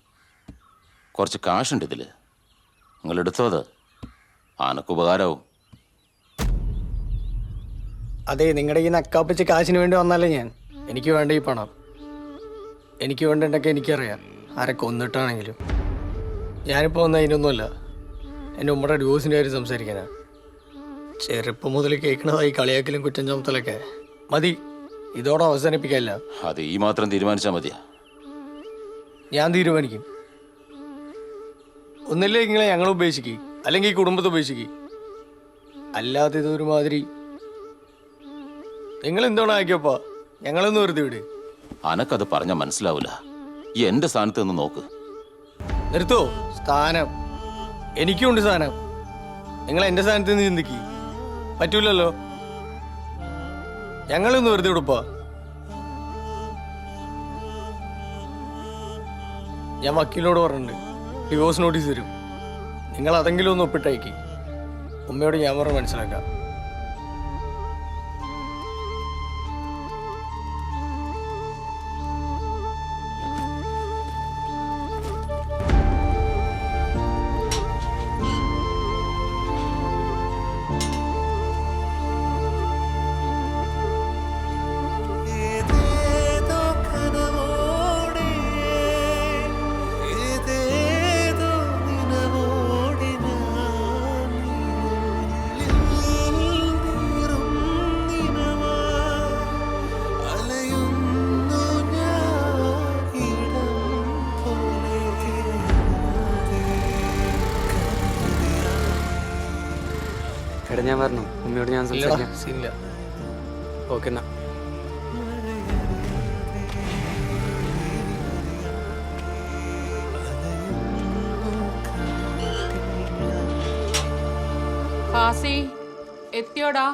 കുറച്ച് കാശുണ്ട് ഇതിൽ, നിങ്ങൾ എടുത്തോ, അത് ആനക്കുപകാരവും. അതെ, നിങ്ങളുടെ ഈ നക്കാപ്പിച്ച് കാശിന് വേണ്ടി വന്നല്ലേ ഞാൻ. എനിക്ക് വേണ്ട ഈ പണം. എനിക്ക് വേണ്ടിണ്ടൊക്കെ എനിക്കറിയാം, ആരെ കൊന്നിട്ടാണെങ്കിലും. ഞാനിപ്പോൾ വന്ന അതിനൊന്നുമല്ല, എൻ്റെ ഉമ്മയുടെ ഡിവോഴ്സിൻ്റെ കാര്യം സംസാരിക്കാനാ. ചെറുപ്പം മുതൽ കേൾക്കണതായി കളിയാക്കലും കുറ്റം ചുമത്തലൊക്കെ മതി, ഇതോടെ അവസാനിപ്പിക്കാനില്ല. അത് ഈ മാത്രം തീരുമാനിച്ചാൽ മതിയാ? ഞാൻ തീരുമാനിക്കും. ഒന്നില്ലേ നിങ്ങളെ ഞങ്ങൾ ഉപേക്ഷിക്കുക, അല്ലെങ്കിൽ ഈ കുടുംബത്തെ ഉപേക്ഷിക്കുക. അല്ലാതെ ഇതൊരുമാതിരി നിങ്ങൾ എന്താണ് ആക്കിയപ്പാ, ഞങ്ങളൊന്ന് വെറുതെ വിട്. അനക്കത് പറഞ്ഞാൽ മനസ്സിലാവില്ല. ഈ എന്റെ സ്ഥാനത്ത് നിന്ന് നോക്ക്. നിർത്തോ സ്ഥാനം? എനിക്കുണ്ട് സ്ഥാനം. നിങ്ങൾ എന്റെ സ്ഥാനത്ത് നിന്ന് ചിന്തിക്ക്. പറ്റൂലല്ലോ. ഞങ്ങളൊന്ന് വെറുതെ വിടുപ്പാ. ഞാൻ വക്കീലിനോട് പറഞ്ഞിട്ടുണ്ട്, ഡിവോഴ്സ് നോട്ടീസ് തരും. നിങ്ങൾ അതെങ്കിലും ഒന്ന് ഒപ്പിട്ടയക്കി. ഉമ്മയോട് ഞാൻ പറഞ്ഞ് മനസ്സിലാക്കാം. എടാ ഞാൻ പറഞ്ഞു, ഉമ്മയോട് ഞാൻ സംസാരിക്കാം. സീനില്ല. ഓക്കെ എന്നാ. ഫാസി എത്തിയോടാ?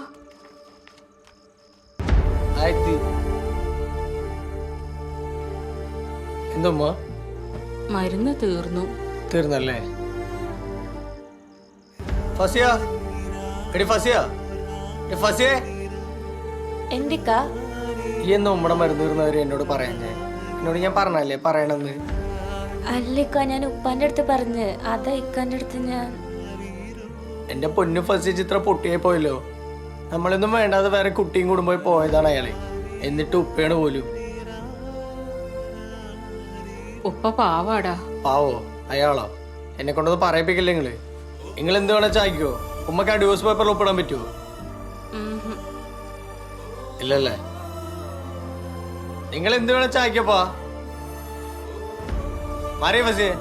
എന്തുമ്മ? മരുന്ന് തീർന്നു. തീർന്നല്ലേ? ഫസിയ, എടി ഫസിയ, ഫസിയേ, എന്തിക്കാ ഈ എന്നാ ഉമ്മടെ മരുന്ന് തീർന്നവര് എന്നോട് പറയാഞ്ഞേ? എന്നോട് ഞാൻ പറഞ്ഞല്ലേ പറയണമെന്ന്. അല്ലിക്ക, ഞാൻ ഉപ്പാന്റെ അടുത്ത് പറഞ്ഞ്, അതാ ഇക്കാന്റെ അടുത്ത് ഞാൻ. എന്റെ പൊന്നു ഫസി, ചിത്ര പൊട്ടിയായി പോയല്ലോ. നമ്മളൊന്നും വേണ്ടാതെ വേറെ കുട്ടിയും കൂടുമ്പോയി പോയതാണ് അയാളെ. എന്നിട്ട് ഉപ്പയാണ് പോലും. ഉപ്പ പാവാടാ. പാവോ? അയാളോ? എന്നെ കൊണ്ടൊന്ന് പറയിപ്പിക്കില്ല നിങ്ങള്. നിങ്ങൾ എന്ത് വേണാ ചായ്ക്കോ? ഉമ്മക്ക് ആ ഡിവോഴ്സ് പേപ്പറിൽ ഒപ്പിടാൻ പറ്റുമോ? ഇല്ലല്ലേ? നിങ്ങൾ എന്ത് വേണാ ചായ്ക്കപ്പാ. മാറിയ ഫസിയെ.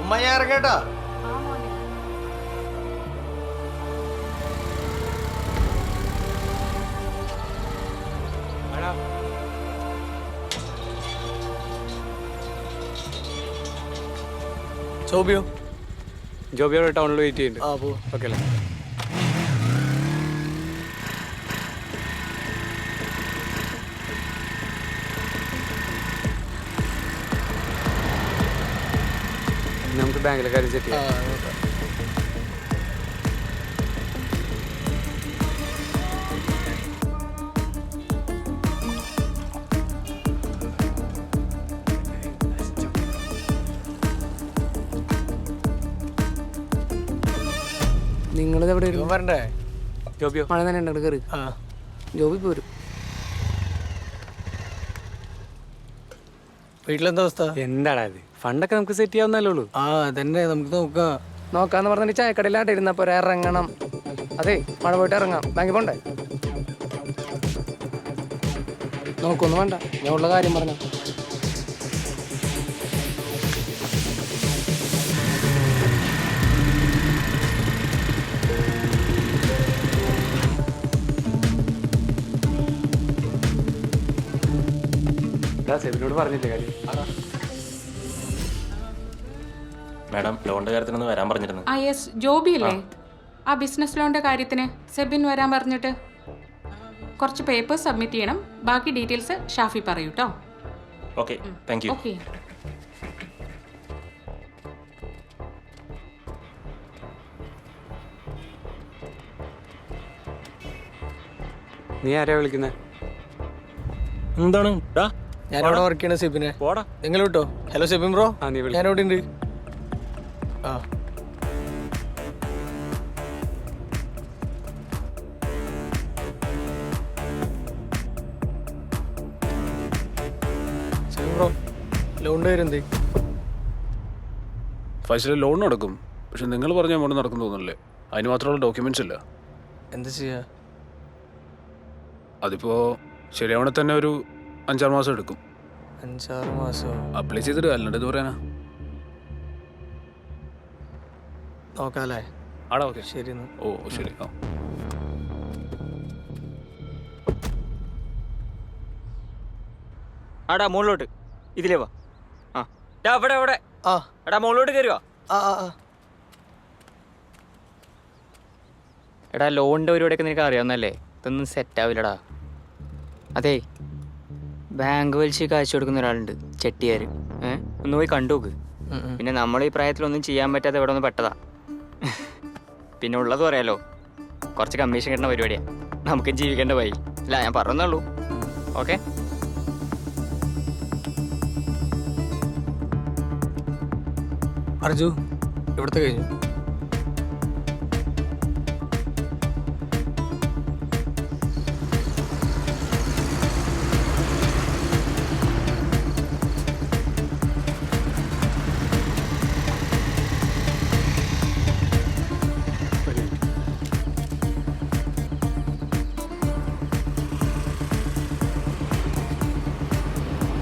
ഉമ്മ ഞാൻ ഇറങ്ങേട്ടാ. ജോബിയോ? ജോബിയോടെ ടൗണിൽ വെയിറ്റ് ചെയ്യുന്നുണ്ട്. ആ പോ. ഓക്കെ അല്ലേ? നമുക്ക് ബാങ്കിലെ കാര്യം സെറ്റ് ചെയ്യാം. നിങ്ങളിത് എവിടെ വരും? വരണ്ടേ? ജോബിയോ മഴ തന്നെ ഉണ്ട് കയറി. ആ ജോബി പോരും. വീട്ടിലെന്താ അവസ്ഥ? എന്താടാ ഇത്? ഫണ്ടൊക്കെ നമുക്ക് സെറ്റ് ചെയ്യാവുന്നല്ലേ ഉള്ളൂ. ആ അതന്നെ നമുക്ക് നോക്കാം. നോക്കാന്ന് പറഞ്ഞിട്ട് ചായക്കടയിലാട്ട് ഇരുന്നപ്പോ ഇറങ്ങണം. അതെ മഴ പോയിട്ട് ഇറങ്ങാം. ബാങ്കിൽ പോണ്ടേ? നോക്കൊന്നും വേണ്ട, ഞാൻ ഉള്ള കാര്യം പറഞ്ഞ. സെബിനോട് പറഞ്ഞില്ലേ കാര്യം? മാഡം ലോണിന്റെ കാര്യത്തിനൊന്ന് വരാൻ പറഞ്ഞിരുന്നു. യെസ് ജോബി അല്ലേ? ആ ബിസിനസ് ലോണിന്റെ കാര്യത്തിന് സെബിൻ വരാൻ പറഞ്ഞിട്ട് കുറച്ച് പേപ്പേഴ്സ് സബ്മിറ്റ് ചെയ്യണം. ബാക്കി ഡീറ്റെയിൽസ് ഷാഫി പറയൂ കേട്ടോ. Okay, thank U. ഓക്കെ. നീ ആരെയാ വിളിക്കുന്നത്? എന്താണ്? ഞാനവിടെ വർക്ക് ചെയ്യണ സെബിനെ. പോടാ. നിങ്ങൾ വിട്ടോ. ഹലോ സെബിൻ ബ്രോ, ഞാനവിടെ ഉണ്ട്. ആ സെബിൻ ബ്രോ, ലോണിൻ്റെ കാര്യം എന്തേ? ഫൈസൽ ലോൺ നടക്കും, പക്ഷെ നിങ്ങൾ പറഞ്ഞ എമൗണ്ട് നടക്കും തോന്നുന്നില്ലേ? അതിന് മാത്രമുള്ള ഡോക്യുമെന്റ്സ് ഇല്ല. എന്താ ചെയ്യാ? അതിപ്പോൾ ശരിയാവണെ തന്നെ ഒരു 5-6 മാസം എടുക്കും. 5-6 മാസമോ? അപ്ലൈ ചെയ്തിട്ട് അല്ലാണ്ട് ഇത് പറയാനാ. നോക്കാല്ലേ? ആടാ ഓക്കെ ശരി എന്നാ. ഓ ശരി. ആ ആടാ മുകളിലോട്ട് ഇതിലേ വാ. ആ അവിടെ അവിടെ. ആ എടാ മുകളിലോട്ട് കയറുക. ആ ആ ആ എടാ ലോണിൻ്റെ പരിപാടിയൊക്കെ നിനക്ക് അറിയാവുന്നല്ലേ? ഇതൊന്നും സെറ്റ് ആവില്ലടാ. അതെ ബാങ്ക് വലിച്ച് കാശ് കൊടുക്കുന്ന ഒരാളുണ്ട്, ചെട്ടിയാർ. ഒന്ന് പോയി കണ്ടു നോക്ക്. പിന്നെ നമ്മൾ ഈ പ്രായത്തിലൊന്നും ചെയ്യാൻ പറ്റാതെ ഇവിടെ ഒന്ന് പെട്ടതാ. പിന്നെ ഉള്ളത് പറയാലോ, കുറച്ച് കമ്മീഷൻ കിട്ടുന്ന പരിപാടിയാണ്. നമുക്ക് ജീവിക്കേണ്ട വഴി അല്ല, ഞാൻ പറഞ്ഞുള്ളൂ. ഓക്കെ അർജു, ഇവിടുത്തെ കഴിഞ്ഞു.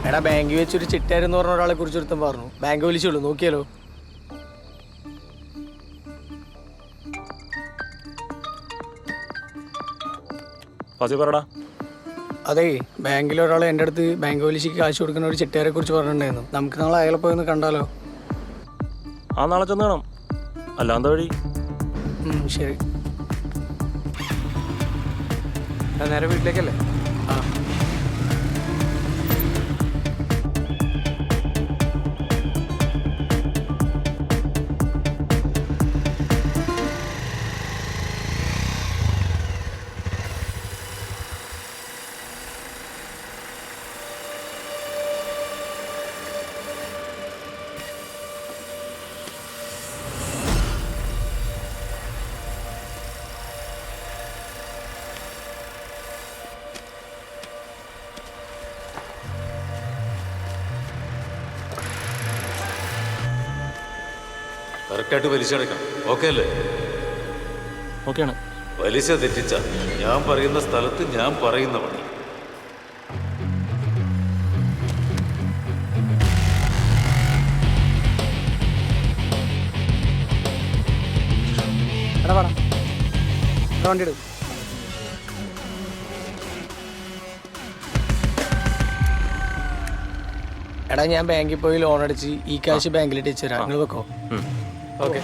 എടാ ബാങ്ക് വെച്ചൊരു ചിട്ടാരെന്ന് പറഞ്ഞ ഒരാളെ കുറിച്ച് ഒരുത്തം പറഞ്ഞു. ബാങ്ക് വിളിച്ചോളൂ, നോക്കിയാലോ? ഫാസി പറടാ. അതെ ബാങ്കിൽ ഒരാൾ എൻ്റെ അടുത്ത് ബാങ്ക് പലിശയ്ക്ക് കാശ് കൊടുക്കുന്ന ഒരു ചിട്ടാരെ കുറിച്ച് പറഞ്ഞിട്ടുണ്ടായിരുന്നു. നമുക്ക് നാളെ അയാളെ പോയി ഒന്ന് കണ്ടാലോ? ആ നാളെ ചെന്ന് കാണാം. അല്ലാന്ത വഴി? ശരി. നേരെ വീട്ടിലേക്കല്ലേ? ആ കറക്റ്റായിട്ട് പലിശ അടയ്ക്കണം. ഓക്കെ അല്ലേ? ഓക്കെയാണ്. പലിശ തെറ്റിച്ച ഞാൻ പറയുന്ന സ്ഥലത്ത് ഞാൻ പറയുന്ന പണി. എടാ പറ, വണ്ടി എടുക്കും. എടാ ഞാൻ ബാങ്കിൽ പോയി ലോൺ അടിച്ച് ഈ കാശ് ബാങ്കിലിട്ട് വെച്ചുതരാം. നിങ്ങൾ വെക്കോ? ഓക്കെ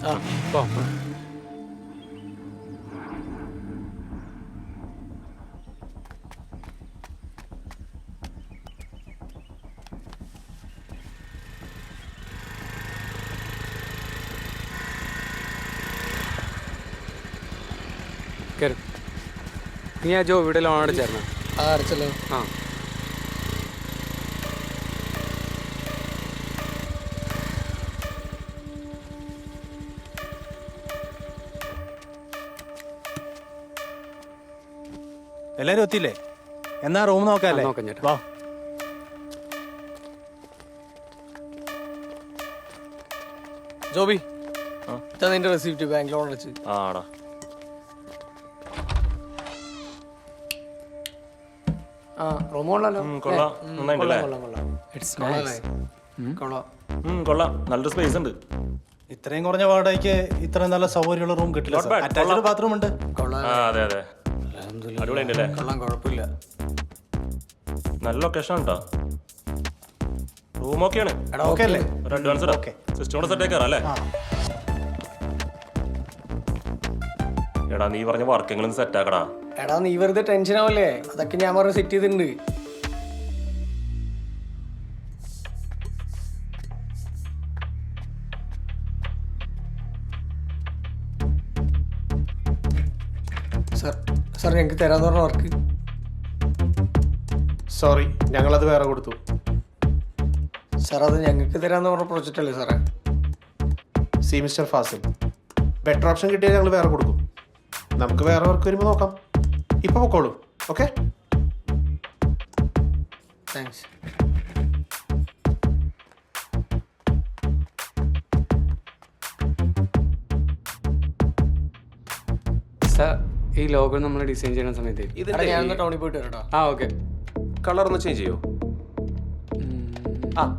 ആ പോ. കയറും. നീ ആ ജോബിയുടെ ലോൺ അടിച്ചായിരുന്നു? ആ അടച്ചല്ലോ. ആ എല്ലാരും എത്തിയില്ലേ? എന്നാ റൂം നോക്കാല്ലേ? നോക്കാം ചേട്ടാ. വാ. ജോബി, ഇതാ നിന്റെ റെസിപ്റ്റ്, ബാങ്ക് ലോൺ അടച്ച്. ആടാ. ആ റൂം കൊള്ളാലോ. കൊള്ളാം. നന്നായിട്ടല്ലേ? കൊള്ളാം. നല്ലൊരു സ്പേസ് ഉണ്ട്. ഇത്രയും കുറഞ്ഞ വാടകയ്ക്ക് ഇത്രയും നല്ല സൗകര്യമുള്ള റൂം കിട്ടില്ല. Not bad. അറ്റാച്ച്ഡ് ബാത്റൂം ഉണ്ട്. ആ അതെ അതെ. അടിപൊളിയുണ്ടല്ലേ? കുഴപ്പമില്ല. നല്ല ലൊക്കേഷൻ കേട്ടോ. റൂം ഓക്കെയാണ്. ഓക്കെ അല്ലേ? ഒരു അഡ്വാൻസ് സിസ്റ്റം കൂടെ സെറ്റ് ആക്കാറല്ലേ? എടാ നീ പറഞ്ഞ വർക്കെങ്കിലും സെറ്റ് ആക്കടാ. എടാ നീ വെറുതെ ടെൻഷൻ ആവല്ലേ, അതൊക്കെ ഞാൻ പറഞ്ഞ് സെറ്റ് ചെയ്തിട്ടുണ്ട്. സാർ ഞങ്ങൾക്ക് തരാന്ന് പറഞ്ഞ വർക്ക്. സോറി, ഞങ്ങളത് വേറെ കൊടുത്തു. സാർ അത് ഞങ്ങൾക്ക് തരാന്ന് പറഞ്ഞ പ്രൊജക്റ്റ് അല്ലേ സാറേ? See mister Fasil, better option കിട്ടിയാൽ ഞങ്ങൾ വേറെ കൊടുക്കും. നമുക്ക് വേറെ വർക്ക് വരുമ്പോൾ നോക്കാം. ഇപ്പൊ പൊക്കോളൂ. Okay, thanks. സാർ ഈ ലോഗോ നമ്മൾ ഡിസൈൻ ചെയ്യുന്ന സമയത്ത് ഞാൻ ടൗണിൽ പോയിട്ട് വരട്ടോ. ആ ഓക്കെ. കളർ ഒന്ന് ചേഞ്ച് ചെയ്യോ?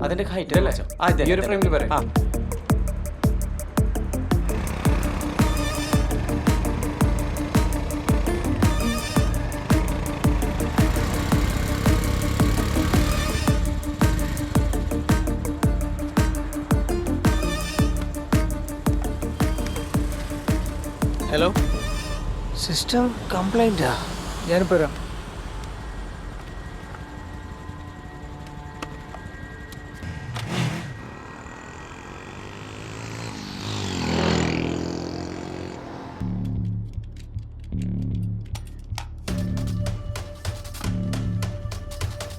അതിന്റെ ഹൈറ്റ് അല്ലേ? ഈ ഒരു ഫ്രെയിമിൽ പറയാം. ഹലോ, സിസ്റ്റം കംപ്ലൈൻറ്റാ? ഞാനിപ്പോൾ വരാം.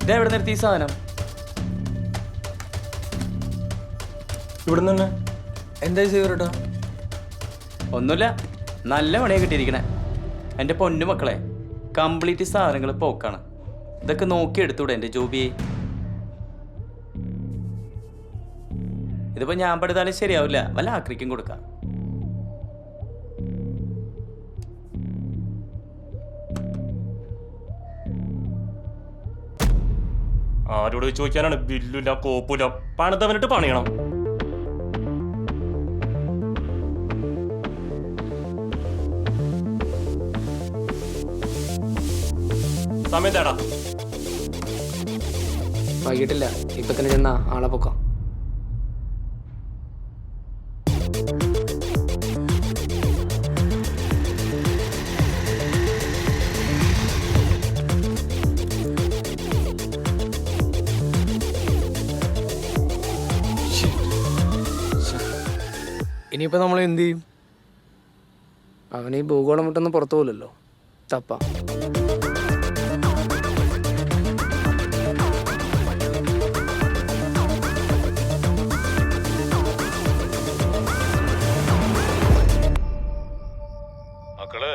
ഇതെവിടെ നിർത്തി ഈ സാധനം? ഇവിടുന്ന് തന്നെ. എന്താ ചെയ്തോ? ഒന്നുമില്ല, നല്ല പണിയാണ് കിട്ടിയിരിക്കണേ. എൻ്റെ പൊന്നു മക്കളെ, കംപ്ലീറ്റ് സാധനങ്ങൾ പോക്കാണ്. ഇതൊക്കെ നോക്കി എടുത്തൂടെ എൻ്റെ ജോബിയെ? ഇതിപ്പോൾ ഞാൻ പെടുത്താലും ശരിയാവില്ല, വല്ല ആക്രിക്കും കൊടുക്കാം. ആരോട് ചോദിക്കാനാണ്? ബില്ലില്ല, കോപ്പില്ല, പണിതവനിട്ട് പണിയണം. സമയം തേടാ. വൈകിട്ടില്ല, ഇപ്പൊ തന്നെ ചെന്നാ ആളെ പൊക്കാം. ഇനിയിപ്പോൾ നമ്മൾ എന്ത് ചെയ്യും? അവന് ഈ ഭൂഗോളം വിട്ടൊന്നും പുറത്തു പോലല്ലോ. തപ്പ മക്കളെ,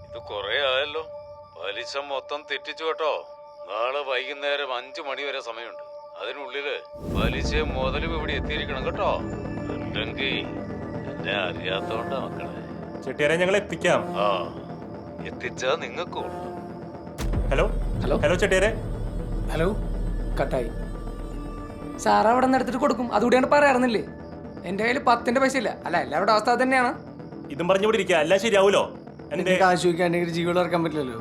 ഇത് കൊറേ ആയല്ലോ. പലിശ മൊത്തം തെറ്റിച്ചു കേട്ടോ. നാളെ വൈകുന്നേരം 5 മണി വരെ സമയമുണ്ട്. അതിനുള്ളില് പലിശ മുതലും ഇവിടെ എത്തിയിരിക്കണം കേട്ടോ. അല്ലെങ്കിൽ എന്നെ അറിയാത്തോണ്ടാ മക്കളെ. ചെട്ടിയാരെ ഞങ്ങൾ എത്തിക്കാം. ആ, എത്തിച്ചാ നിങ്ങൾക്കും. ഹലോ ഹലോ ഹലോ ചെട്ടിയാരെ. ഹലോ, കട്ടായി. സാറ് അവിടെ നിന്ന് എടുത്തിട്ട് കൊടുക്കും, അതുകൂടിയാണ് പറയാറുന്നില്ലേ? എൻ്റെ കയ്യിൽ 10ന്റെ പൈസ ഇല്ല. അല്ല, എല്ലാവരുടെ അവസ്ഥ അത് തന്നെയാണ്. ഇതും പറഞ്ഞുകൂടി ഇരിക്കുക, എല്ലാം ശരിയാവൂലോ? എന്റെ കാശ് ചോദിക്കാൻ ജീവികൾ ഇറക്കാൻ പറ്റില്ലല്ലോ.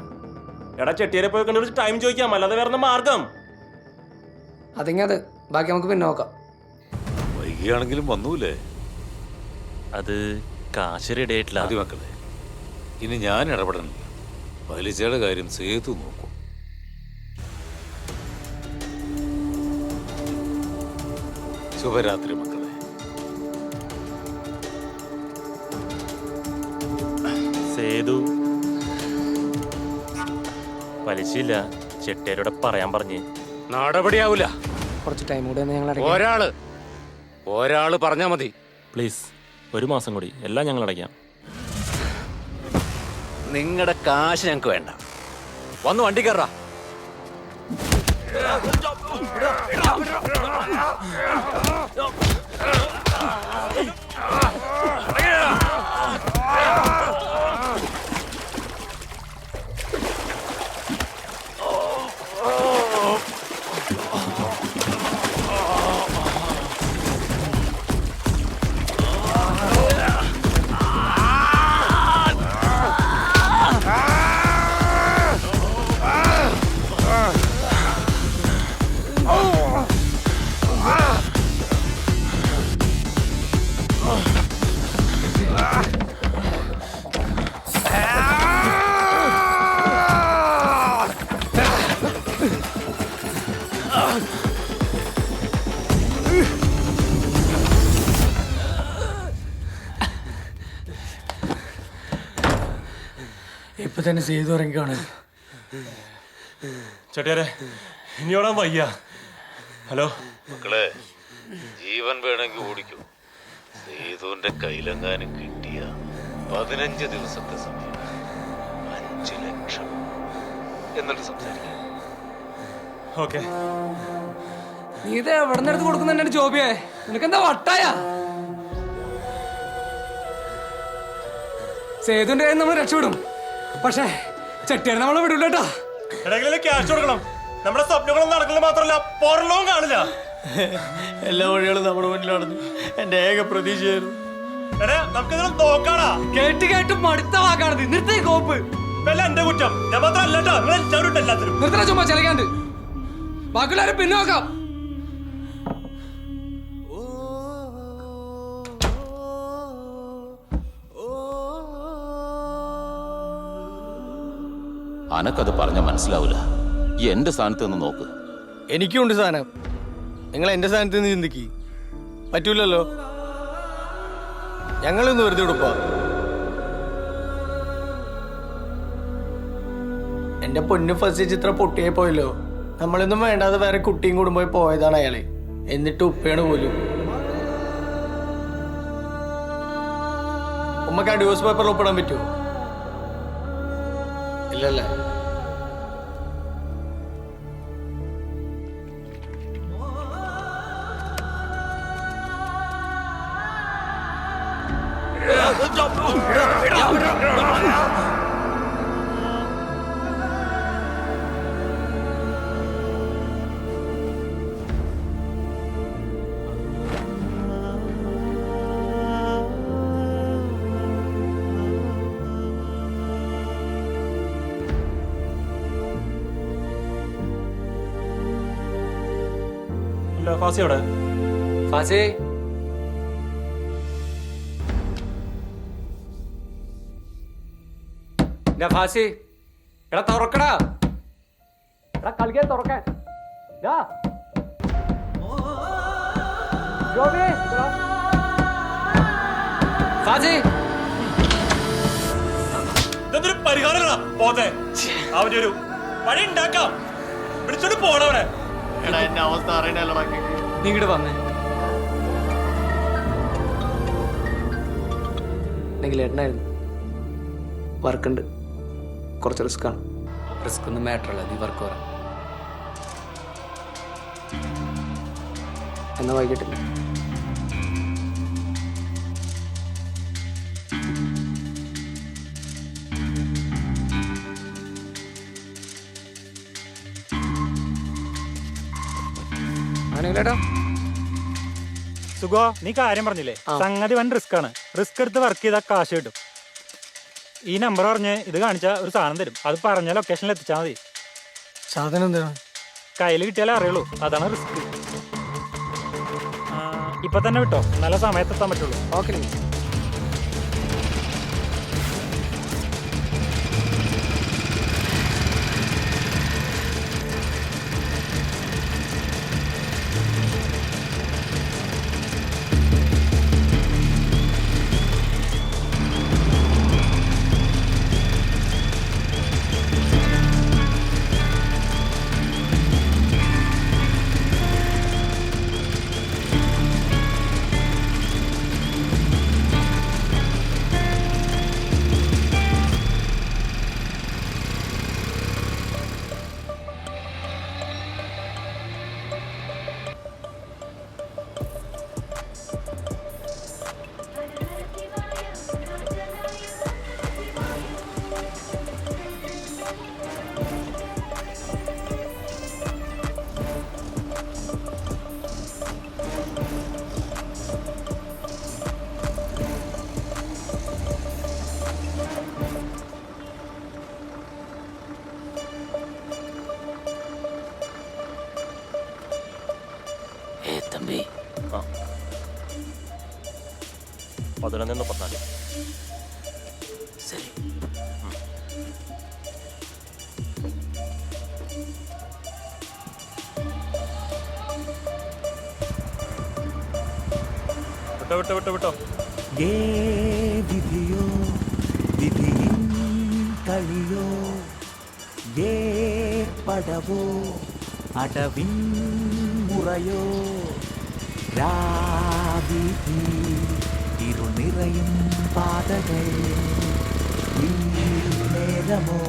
എടാ ചെട്ടിയാരെ പോയി കണ്ടു ടൈം ചോദിക്കാം, അല്ലാതെ വേറെ മാർഗം. അതെങ്കിൽ അത് ബാക്കി നമുക്ക് പിന്നെ നോക്കാം. വൈകിയാണെങ്കിലും വന്നൂലേ? അത് കാശ് റെഡി ആയിട്ടില്ല. മതി മക്കളെ, ഇനി ഞാൻ ഇടപെടണില്ല. പലിശയുടെ കാര്യം സേതു നോക്കും. ശുഭരാത്രി മക്കളെ. സേതു പലിശയില്ല, ചെട്ടിയാരോടെ പറയാൻ പറഞ്ഞ്. നടപടിയാവൂല. കുറച്ച് ടൈം കൂടെ ഞങ്ങൾ ഒരാള് പറഞ്ഞാ മതി. പ്ലീസ്, 1 മാസം കൂടി, എല്ലാം ഞങ്ങൾ അടയ്ക്കാം. നിങ്ങളുടെ കാശ് ഞങ്ങൾക്ക് വേണ്ട. വന്ന് വണ്ടി കയറാ. ഇപ്പൊ തന്നെ ചെയ്തു ഇറങ്ങിക്കാണ്. ചെട്ടിയാരെ ഇനിയോടാൻ വയ്യ. ഹലോ മക്കളെ, ജീവൻ വേണമെങ്കിൽ ഓടിക്കൂ. സേതുവിന്റെ കയ്യിലെങ്ങാനും കിട്ടിയ 15 ദിവസത്തെ സമയം, 5 ലക്ഷം. എന്നിട്ട് സംസാരിക്കാം. ഓക്കെ. നീ ഇത് എവിടെ നിന്ന് എടുത്ത് കൊടുക്കുന്നുണ്ട് ജോബിയെ? നിനക്കെന്താ വട്ടായ? സേതുവിന്റെ കയ്യിൽ നമ്മൾ രക്ഷപ്പെടും, പക്ഷേ ചെട്ടിയാരെ നമ്മളെ വിടൂല കേട്ടോ. എവിടെയെങ്കിലും ക്യാഷ് കൊടുക്കണം. നമ്മുടെ സ്വപ്നങ്ങളൊന്നും നടക്കുന്നത് മാത്രമല്ല, പുറലോകം കാണില്ല. എല്ലാ വഴികളും നമ്മുടെ മുന്നിലാണെന്ന് എന്റെ ഏക പ്രതീക്ഷയായിരുന്നു. നമുക്കിതിനെ നോക്കാടാ. കേട്ട് കേട്ട് മടുത്ത വാക്കാണത്. നിർത്തേ കോപ്പ്. എന്റെ കുറ്റം ഞാൻ മാത്രമല്ല കേട്ടോ, നിങ്ങൾ എല്ലാവരും എല്ലാത്തിനും. നിർത്തണ ചുമ്മാ ചലിക്കാണ്ട്. ബാക്കിയുള്ളവരെ പിന്നെ നോക്കാം. അനക്കത് പറഞ്ഞാൽ മനസ്സിലാവില്ല. ഈ എന്റെ സ്ഥാനത്ത് നിന്ന് നോക്ക്. എനിക്കുണ്ട് സാധനം. നിങ്ങൾ എന്റെ സ്ഥാനത്ത് നിന്ന് ചിന്തിക്ക്. പറ്റൂലല്ലോ. ഞങ്ങളൊന്ന് വെറുതെ കൊടുപ്പാ. എന്റെ പൊന്നു ഫസ്റ്റ് ചിത്രം പൊട്ടിയായി പോയല്ലോ. നമ്മളൊന്നും വേണ്ടാതെ വേറെ കുട്ടിയും കൂടുമ്പോയി പോയതാണ് അയാളെ. എന്നിട്ട് ഉപ്പയാണ് പോലും. ഉമ്മക്ക് ആ ഡിവോഴ്സ് പേപ്പറിൽ ഒപ്പിടാൻ പറ്റുമോ? ഇല്ലല്ലേ. ഫാസി എവിടെ? ഫാസി ഫാസി എടാ തുറക്കടാ. എടാ കളിക്കാൻ തുറക്കാൻ. ഫാസി ഇതൊരു പരിഹാരങ്ങളാ. പോത്തെ അവന്റെ ഒരു വഴി ഉണ്ടാക്കാം. വിളിച്ചോണ്ട് പോണവനെ. എന്റെ അവസ്ഥ അറിയണല്ലോ. നീ ഇങ്ങോട്ട് വന്നേ. ഏട്ടനായിരുന്നു. വർക്കുണ്ട്, കുറച്ച് റിസ്ക്കാണ്. റിസ്ക് ഒന്നും മാറ്ററല്ല. നീ വർക്ക് പറ. എന്നാ വൈകിട്ടില്ല. സുഖോ, നീ കാര്യം പറഞ്ഞില്ലേ? സംഗതി വൻ റിസ്ക് ആണ്. റിസ്ക് എടുത്ത് വർക്ക് ചെയ്താൽ കാശ് കിട്ടും. ഈ നമ്പർ പറഞ്ഞ് ഇത് കാണിച്ചാൽ ഒരു സാധനം തരും. അത് പറഞ്ഞ ലൊക്കേഷനിൽ എത്തിച്ചാൽ മതി. സാധനം എന്താണ്? കയ്യിൽ കിട്ടിയാലേ അറിയുള്ളൂ. അതാണ് റിസ്ക്. ഇപ്പൊ തന്നെ വിട്ടോ, നല്ല സമയത്ത് എത്താൻ പറ്റുള്ളൂ. ഓക്കെ. 11:34. ശരി. വിട്ടോ. വിധിയോ വിധിയിൻ കളിയോ പടവോ അടവിൻ മുറയോ രാവിധി ഇരുനിറയും പാതകൾ നേരമോ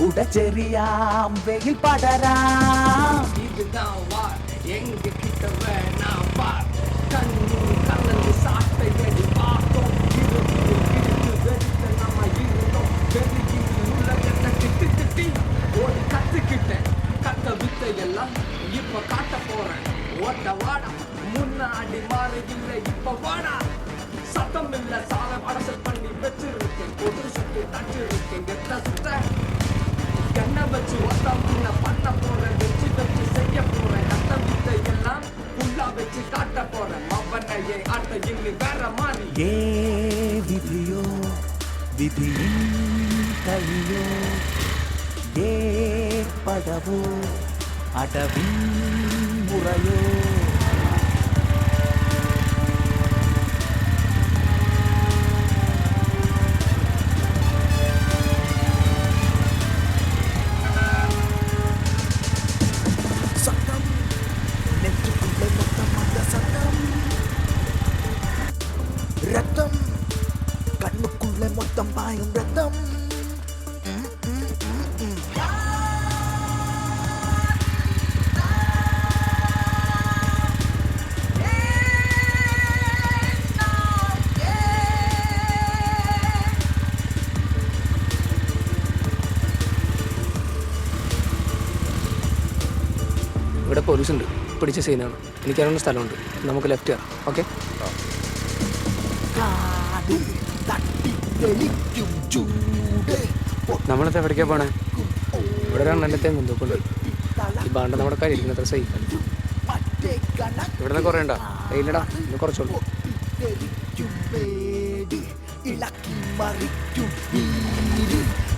ഉടച്ചെറിയാം വെയിൽ പടരാം எங்க கிட்ட வேணாம் பார் கண்ணு கலந்து சாட்டை வெடி பார்த்தோம் இருக்கு வெடித்த நம்ம இருந்தோம் வெடியில் உலகத்தை திட்டி ஓடி கத்துக்கிட்டேன் கத்த வித்தை எல்லாம் இப்ப காட்ட போறேன் ஓட்ட வாடா முன்னாடி மாறு இல்லை இப்ப வாடா சத்தம் இல்ல சால அடசல் பண்ணி வச்சிருக்கேன் ஒரு சுட்டு தச்சிருக்கேன் எத்த சுத்த கண்ணை வச்சு ஒத்தம் பண்ண போறேன் வச்சு செய்ய போறேன் கத்த வித்தை எல்லாம் உள்ள வச்சு காட்ட போறேன் அவனையே ஆட்ட இன்னி வேற மாதிரி விதியோ விதியின் களியோ படவோ அடவின் முறையோ ரத்தம் கண்ணுக்குள்ள மொத்தம் பாயும் ரத்தம் ഇവിടെ പോലീസ് ഉണ്ട് പിടിച്ച സീനാണ് എനിക്കറിയുന്ന സ്ഥലമുണ്ട് നമുക്ക് ലെഫ്റ്റ് കയറാം ഓക്കെ നമ്മളെന്താ എവിടേക്കാ പോണേ ഇവിടെ ഒരു അണ്ണൻ്റെ മുന്തോക്കുണ്ട് ഈ ബാണ്ട നമ്മുടെ കയ്യിരിക്കുന്ന അത്ര സേഫ് ഇവിടെ നിന്ന് കുറേ ഉണ്ടാ ഇല്ലടാ ഇന്ന് കുറച്ചുള്ളൂ ഇളക്കി മറിക്കും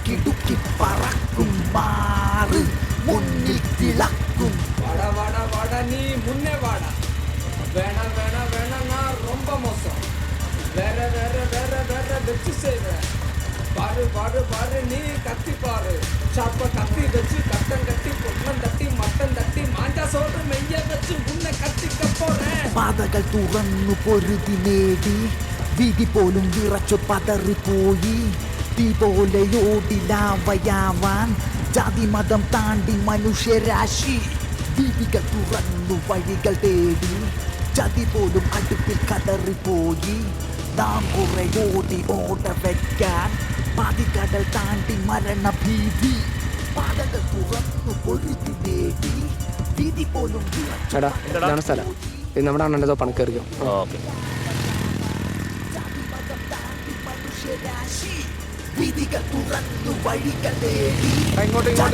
കിടുക്കി പറക്കും മാറ് മുന്നിൽ തിളക്കും വാടാ വാടാ വാടാ നീ മുന്നേ വാടാ വേണ വേണ വേണ ഞാൻ ரொம்ப മോശം வேற வேற வேற வேற வச்சு செய்வேன் பாரு பாரு பாரு நீ கத்தி பாரு சாப்ப கத்தி வச்சு கட்டம் கட்டி பொண்ணம் தட்டி மட்டம் தட்டி மாஞ்சா சோறு மெய்ய வச்சு உன்னை கத்திக்க போறேன் പാതകൾ തുറന്നു പൊരുതി നേടി വിധി പോലും വിറച്ചു പതറിപ്പോയി തീ പോലെയോടിലാവയാവാൻ ജാതി മതം താണ്ടി മനുഷ്യരാശി വിധികൾ തുറന്നു വഴികൾ തേടി ജാതി പോലും അടുപ്പിൽ കതറിപ്പോയി നാം കുറെ ഓട വെക്കാൻ പാതിക്കടൽ താണ്ടി മരണഭീതി പാതകൾ തുറന്നു പൊരുതി നേടി വിധി പോലും ചേട്ടാ ഇതാണ് സ്ഥലം ഇത് നമ്മുടെ അണ്ണൻ്റെ പണക്കേറിയോ ഓക്കെ വിധികൾ തുറന്നു വഴികൾ തേടി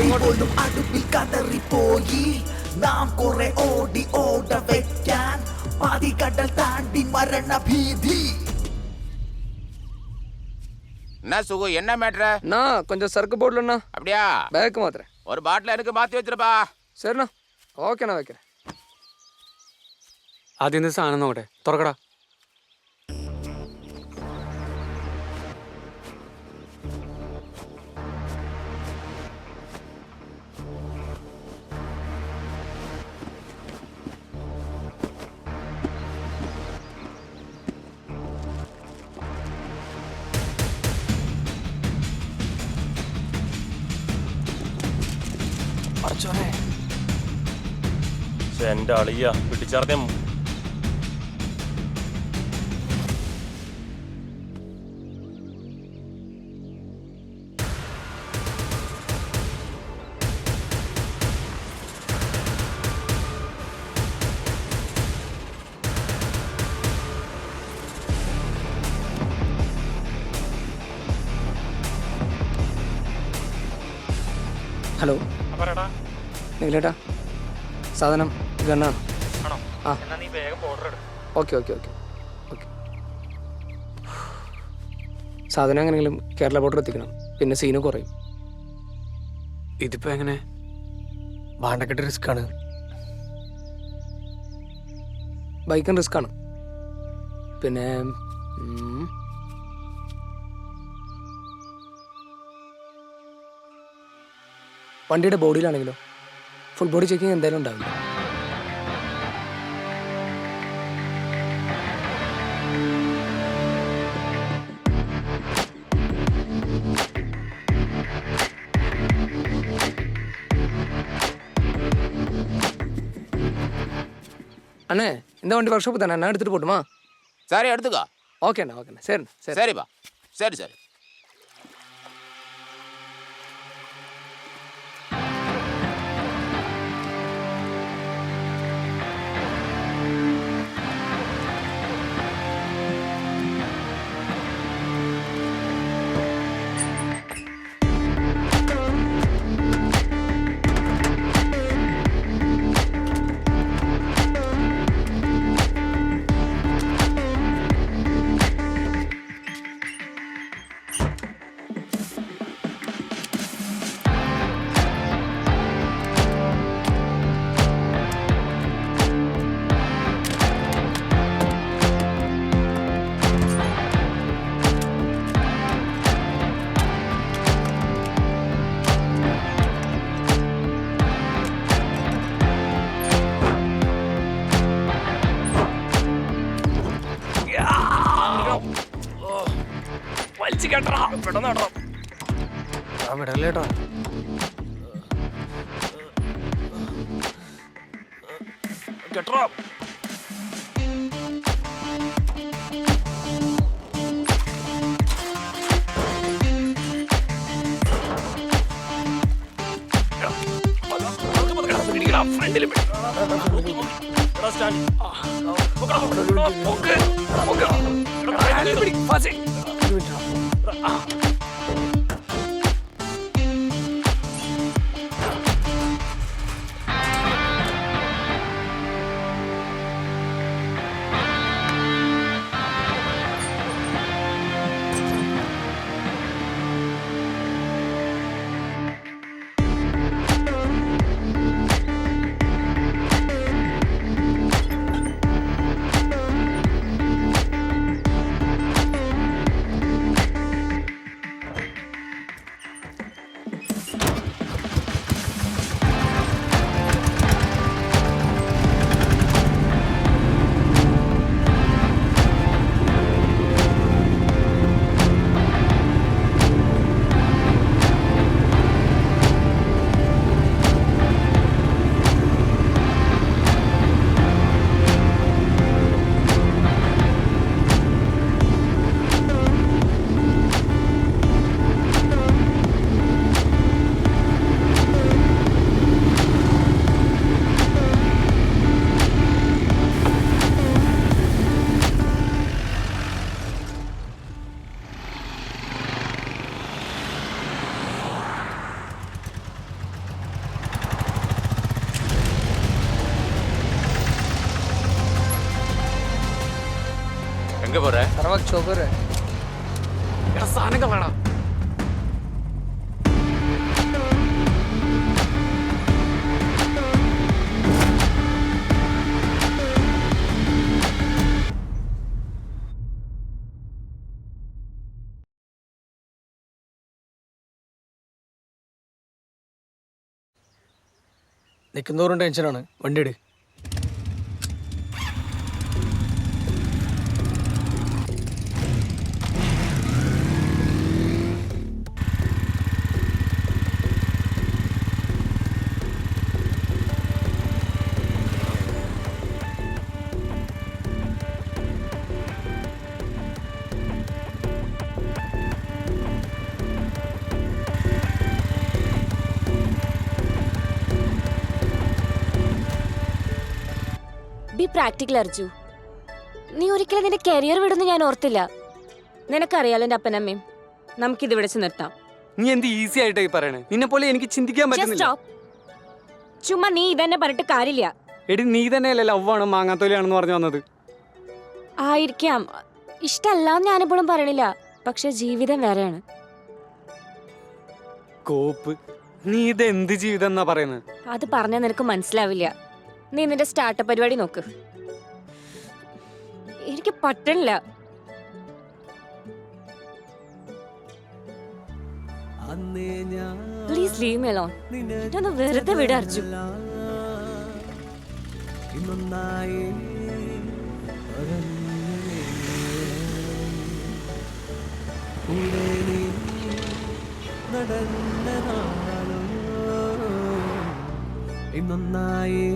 ഇങ്ങോട്ടും അടുപ്പിൽ കതറിപ്പോയി നാം കുറെ ഓട വെക്കാൻ പാതിക്കടൽ താണ്ടി മരണഭീതി என்ன சுகு என்ன மேட்ரு அண்ணா கொஞ்சம் சரக்கு போடலண்ணா அப்படியா பேக்கு மாத்திரேன் ஒரு பாட்டில் எனக்கு மாற்றி வச்சிருப்பா சரிண்ணா ഓക്കെണ്ണാ വയ്ക്കാം ആദ്യം എന്ത് സാധനം നോക്കട്ടെ തുറക്കടാ എന്റെ അളിയ പിടിച്ചറിഞ്ഞ ഹലോ പറയടാ നിങ്ങളേട്ടാ സാധനം ഗണ്ണാണ് ആണോ ആ എന്നാ നീ വേഗം ഓർഡർ എടുക്കും ഓക്കെ ഓക്കെ ഓക്കെ ഓക്കെ സാധനം എങ്ങനെയെങ്കിലും കേരള ബോർഡർ എത്തിക്കണം, പിന്നെ സീന് കുറയും. ഇതിപ്പോ എങ്ങനെ? വാണ്ടക്കെട്ട് റിസ്ക് ആണ്, ബൈക്കും റിസ്ക് ആണ്. പിന്നെ വണ്ടിയുടെ ബോഡിയിലാണെങ്കിലോ ഫുൾ ബോഡി ചെക്കിങ് എന്തായാലും ഉണ്ടാവില്ല. அண்ணே இந்த வண்டி ஒர்க் ஷாப் தானே, நான் எடுத்துட்டு போட்டுமா? சரி எடுத்துக்கோ. ஓகேண்ணா ஓகேண்ணா, சரி சரி சரிப்பா, சரி சரி. വിടല്ലേട്ടാ. எங்க போற? சரவாக் சோகர் സാധനങ്ങൾ വേണം. നിൽക്കുന്നവരും ടെൻഷനാണ്, വണ്ടി ഇട്. B practical Arju. നീ ഒരിക്കലും നിന്റെ കരിയർ വിടുന്നു ഞാൻ ഓർത്തില്ല. നിനക്കറിയാലോ എൻ്റെ അപ്പനമ്മയും. നമുക്കിത് വിളിച്ച് നിർത്താം. നീ എന്ത് ഈസി ആയിട്ടായി പറയണേ? നിന്നെ പോലെ എനിക്ക് ചിന്തിക്കാൻ പറ്റുന്നില്ല. ചുമ്മാ നീ ഇതന്നെ പറഞ്ഞിട്ട് കാര്യമില്ല. എടി നീ തന്നെയല്ലേ ലവ് ആണ് മാങ്ങാത്തോലിയാണെന്ന് പറഞ്ഞു വന്നത്? ആയിരിക്കാം, ഇഷ്ടമല്ല ഞാനിപ്പോഴും പറയണില്ല. പക്ഷെ ജീവിതം വേറെയാണ്. കോപ്പ്, നീ ഇത് എന്ത് ജീവിതം എന്നാ പറയുന്നത്? അത് പറഞ്ഞാൽ നിനക്ക് മനസ്സിലാവില്ല. നീ നിന്റെ സ്റ്റാർട്ടപ്പ് പരിപാടി നോക്ക്. എനിക്ക് പറ്റണില്ല. Please leave me alone. ഇതൊന്ന് വെറുതെ വിട് അർജു. ഇന്നൊന്നായേ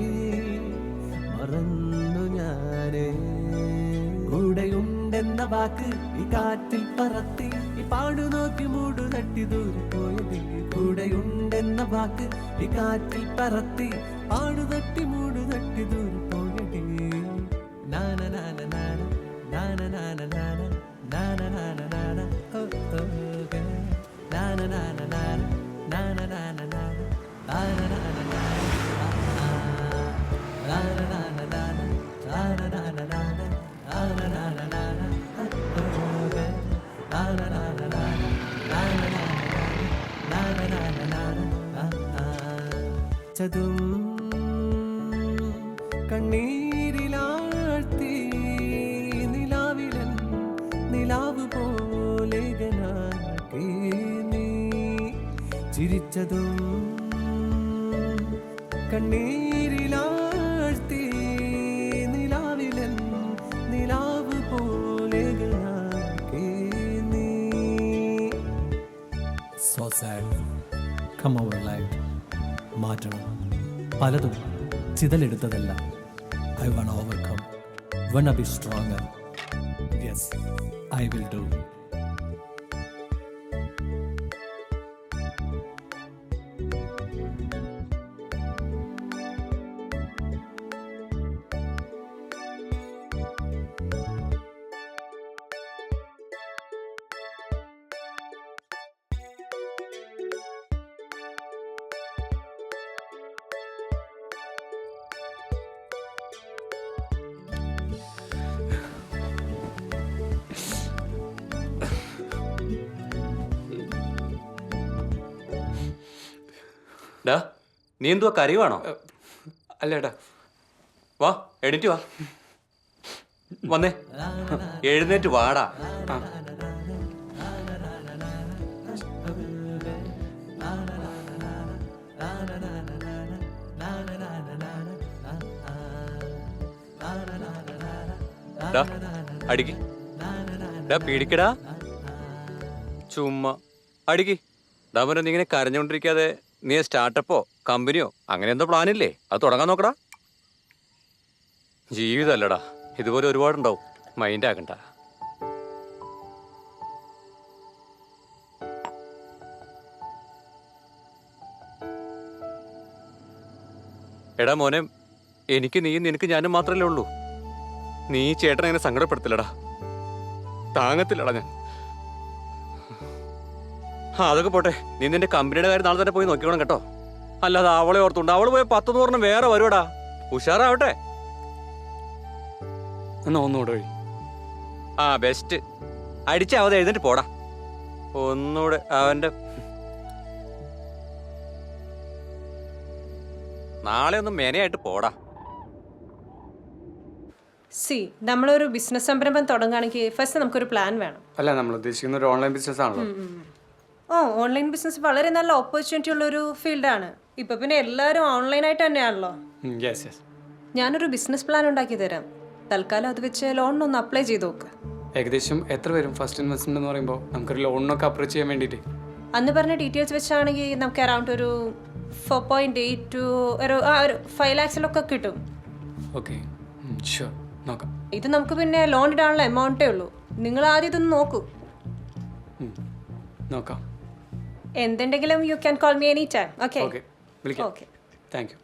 മറന്നു ഞാനേ. കൂടെയുണ്ടെന്ന വാക്ക് ഈ കാറ്റിൽ പറത്തി, ഈ പാടു നോക്കി മൂടു തട്ടി ദൂരെ പോയത്. കൂടെയുണ്ടെന്ന വാക്ക് ഈ കാറ്റിൽ പറത്തി, പാടു തട്ടി മൂടു തട്ടി ദൂരെ പോയത്. നാന നാന നാന നാന നാന നാന നാന നാന നാന ഓ ഓ നാന നാന നാന നാന നാന നാന നാന നാന നാന ചതും കണ്ണീരിലാഴ്ത്തി നിലാവിലൻ നിലാവ് പോലെ നീ ചിരിച്ചതും കണ്ണീരിലാഴ്ത്തി നിലാവിലൻ നിലാവ് പോലെ നീ. So sad. Come over life. മാറ്റണം. പലതും ചിതലെടുത്തതല്ല. I wanna overcome. Wanna be stronger. Yes, I will do. ഡാ, നീ എന്തുവാ കരയുവാണോ? അല്ലേടാ, വാ എണീറ്റ് വാ. വന്നേ, എഴുന്നേറ്റ് വാടാ. ഡാ, അടിക്ക്. ഡാ, പീടിക്കടാ. ചുമ്മാ അടിക്ക്. ഡാ മോനെ, നീ ഇങ്ങനെ കരഞ്ഞോണ്ടിരിക്കാതെ നീ സ്റ്റാർട്ടപ്പോ കമ്പനിയോ അങ്ങനെ എന്തോ പ്ലാനില്ലേ? അത് തുടങ്ങാൻ നോക്കടാ. ജീവിതമല്ലടാ, ഇതുപോലെ ഒരുപാടുണ്ടാവും. മൈൻഡ് ആക്കണ്ട. എടാ മോനെ, എനിക്ക് നീയും നിനക്ക് ഞാനും മാത്രമല്ലേ ഉള്ളൂ. നീ ചേട്ടനെ അങ്ങനെ സങ്കടപ്പെടുത്തില്ലടാ. താങ്ങത്തില്ലടാ ഞാൻ. അതൊക്കെ പോട്ടെ, നീ നിന്റെ കമ്പനിയുടെ കാര്യം നാളെ തന്നെ പോയി നോക്കിക്കോണം കേട്ടോ. അല്ലാതെ അവളെ ഓർത്തുണ്ട്. അവള് പോയി 10 പറഞ്ഞ വേറെ വരുവാടാ. ഉഷാറാവട്ടെ. എന്നാ ഒന്നുകൂടെ വഴി. ആ ബെസ്റ്റ്. അടിച്ച് അവത് എഴുന്നേറ്റ് പോടാ. ഒന്നുകൂടെ അവന്റെ നാളെ ഒന്ന് മെനയായിട്ട് പോടാ. നമ്മളൊരു ബിസിനസ് സംരംഭം തുടങ്ങുകയാണെങ്കിൽ ഫസ്റ്റ് നമുക്കൊരു പ്ലാൻ വേണം. അല്ല, നമ്മൾ ഉദ്ദേശിക്കുന്ന ഒരു ഓൺലൈൻ ബിസിനസ് ആണല്ലോ. ഓൺലൈൻ ബിസിനസ് വളരെ നല്ല ഓപ്പർച്യൂണിറ്റി ഉള്ളൊരു ഫീൽഡാണ്. ഇപ്പൊ പിന്നെ എല്ലാവരും ഓൺലൈനായിട്ട് തന്നെയാണല്ലോ. ഞാനൊരു ബിസിനസ് പ്ലാൻ ഉണ്ടാക്കി തരാം. തൽക്കാലം അത് വെച്ച് ലോണിനൊന്ന് അപ്ലൈ ചെയ്ത് നോക്ക്. ഏകദേശം എത്ര വരും ഫസ്റ്റ് ഇൻവെസ്റ്റ്മെന്റ് എന്ന് പറയുമ്പോൾ നമുക്കൊരു ലോണിനൊക്കെ അപ്രോച്ച് ചെയ്യാൻ വേണ്ടിയിട്ട്? അന്ന് പറഞ്ഞ ഡീറ്റെയിൽസ് വെച്ചാണെങ്കിൽ നമുക്ക് അറൗണ്ട് ഒരു 4.8 to ഒരു 5 lakhs കിട്ടും. ഓക്കെ, ഷുവർ, നോക്കാം. ഇത് നമുക്ക് പിന്നെ ലോൺ ഇടാനുള്ള എമൗണ്ടേ ഉള്ളൂ. നിങ്ങൾ ആദ്യം ഇതൊന്ന് നോക്കൂ. നോക്കാം. എന്തുണ്ടെങ്കിലും you can call me any time. Okay, വിളിക്കാം. Okay, thank you.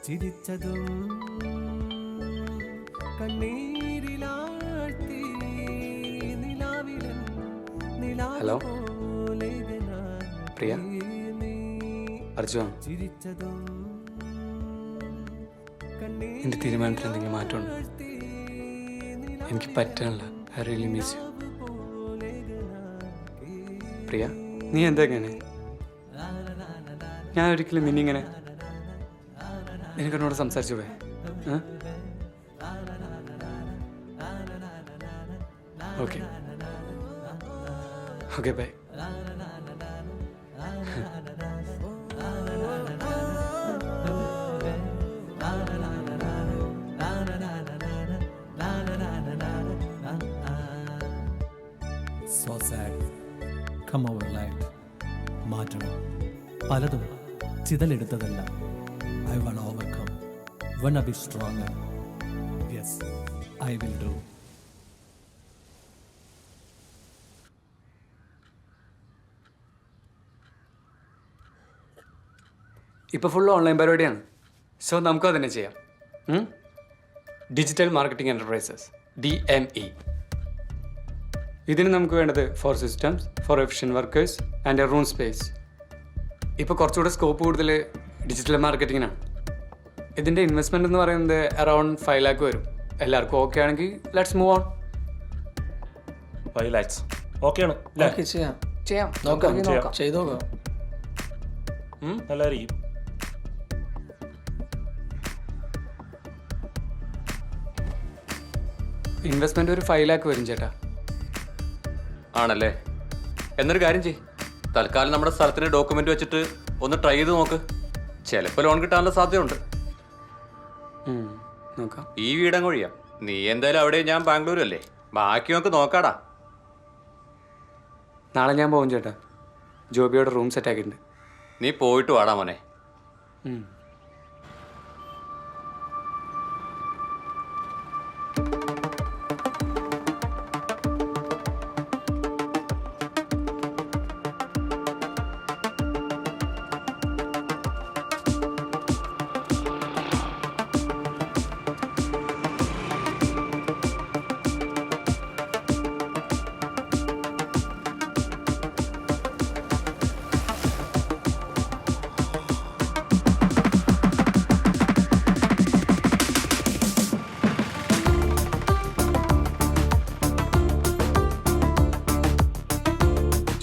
ചിരിച്ചതും കണ്ണീരിലാഴ്ത്തി നിലാവിലൻ ഹലോ പ്രിയ അർജുൻ എൻ്റെ തീരുമാനത്തിൽ എന്തെങ്കിലും മാറ്റമുണ്ടോ? എനിക്ക് പറ്റാനില്ല. I really miss you. Priya നീ എന്താ ഇങ്ങനെ? ഞാൻ ഒരിക്കലും നിന്നിങ്ങനെ എനിക്കെന്നോട് സംസാരിച്ചൂടെ? Okay okay bye. So sad. Come over life. മാറ്റണം. പലതും ചിതലെടുത്തതല്ല. I will overcome. Wanna be stronger. Yes, I will do. ഇപ്പോൾ ഫുൾ ഓൺലൈൻ പരിപാടിയാണ്. സോ നമുക്കും തന്നെ ചെയ്യാം. Digital marketing enterprises DME. ഇതിന് നമുക്ക് വേണ്ടത് 4 systems, 4 efficient workers and A room space. ഇപ്പോൾ കുറച്ചുകൂടെ സ്കോപ്പ് കൂടുതൽ ഡിജിറ്റൽ മാർക്കറ്റിങ്ങിനാണ്. ഇതിൻ്റെ ഇൻവെസ്റ്റ്മെൻറ്റ് എന്ന് പറയുന്നത് അറൗണ്ട് 5 lakh വരും. എല്ലാവർക്കും ഓക്കെ ആണെങ്കിൽ ലെറ്റ്സ് മൂവ് ഓൺ. 5 lakhs ഓക്കെയാണ്. ചെയ്യാം ചെയ്യാം നോക്കാം ചെയ്തു നോക്കാം. നല്ലതായിരിക്കും. ഇൻവെസ്റ്റ്മെൻറ്റ് ഒരു 5 lakh വരും ചേട്ടാ. ആണല്ലേ? എന്നൊരു കാര്യം ചെയ്യ്, തൽക്കാലം നമ്മുടെ സ്ഥലത്തിന് ഡോക്യുമെന്റ് വെച്ചിട്ട് ഒന്ന് ട്രൈ ചെയ്ത് നോക്ക്. ചിലപ്പോൾ ലോൺ കിട്ടാനുള്ള സാധ്യതയുണ്ട്. നോക്കാം. ഈ വീടങ്ങ് ഒഴിയാം. നീ എന്തായാലും അവിടെ, ഞാൻ ബാംഗ്ലൂരും അല്ലേ. ബാക്കി നമുക്ക് നോക്കാടാ. നാളെ ഞാൻ പോകും ചേട്ടാ. ജോബിയോടെ റൂം സെറ്റ് ആക്കിയിട്ടുണ്ട്. നീ പോയിട്ട് വാടാ മോനെ.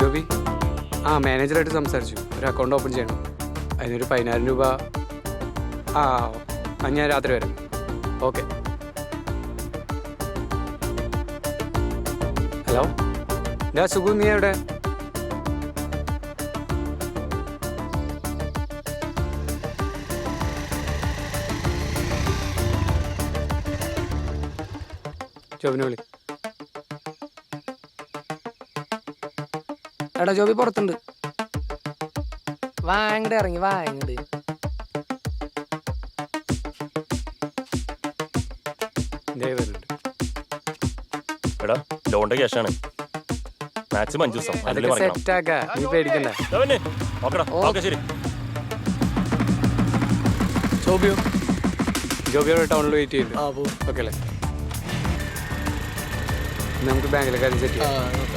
ജോബി, മാനേജറായിട്ട് സംസാരിച്ചു. ഒരു അക്കൗണ്ട് ഓപ്പൺ ചെയ്യണം. അതിനൊരു 10,000 രൂപ. ഞാൻ രാത്രി വരാം. ഓക്കെ. ഹലോ സുഖു, നീ എവിടെ? ജോബിനെ വിളി. എടാ ജോബി പുറത്തുണ്ട്. വാ ഇങ്ങോട്ട് ഇറങ്ങി, വാ ഇങ്ങോട്ട്. എടാ ലോണിന്റെ ക്യാഷാണ്. മാക്സിമം 5 ദിവസം. സെറ്റ് ആക്കാ, നീ പേടിക്കണ്ട. ശരി. ജോബിയോടെ ടൗണിൽ വെയിറ്റ് ചെയ്തു. ഓക്കെ അല്ലേ? നമുക്ക് ബാങ്കിലെ കാര്യം സെറ്റ് ചെയ്യാം.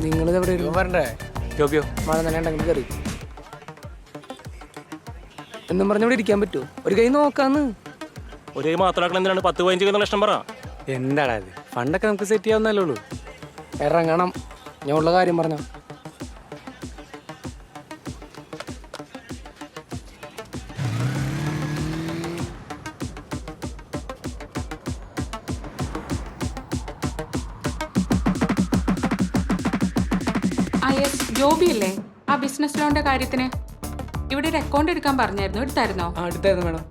നിങ്ങളിത് എവിടെ വരണ്ടേ? ജോബിയോ മഴ തന്നെ ഉണ്ടെങ്കിൽ കയറി എന്നും പറഞ്ഞ ഇവിടെ ഇരിക്കാൻ പറ്റുമോ? ഒരു കൈ നോക്കാന്ന്. ഒരു കൈ മാത്രമാക്കണം. എന്തിനാണ് 10-15 കൈ ലക്ഷം പറ? എന്താടാ ഇത്? ഫണ്ടൊക്കെ നമുക്ക് സെറ്റ് ചെയ്യാവുന്നല്ലേ ഉള്ളൂ. ഇറങ്ങണം. ഞാൻ ഉള്ള കാര്യം പറഞ്ഞോ. ജോബി അല്ലേ? ആ ബിസിനസ് ലോണിന്റെ കാര്യത്തിന് ഇവിടെ ഒരു അക്കൗണ്ട് എടുക്കാൻ പറഞ്ഞായിരുന്നു. എടുത്തായിരുന്നോ? എടുത്തായിരുന്നു മേഡം.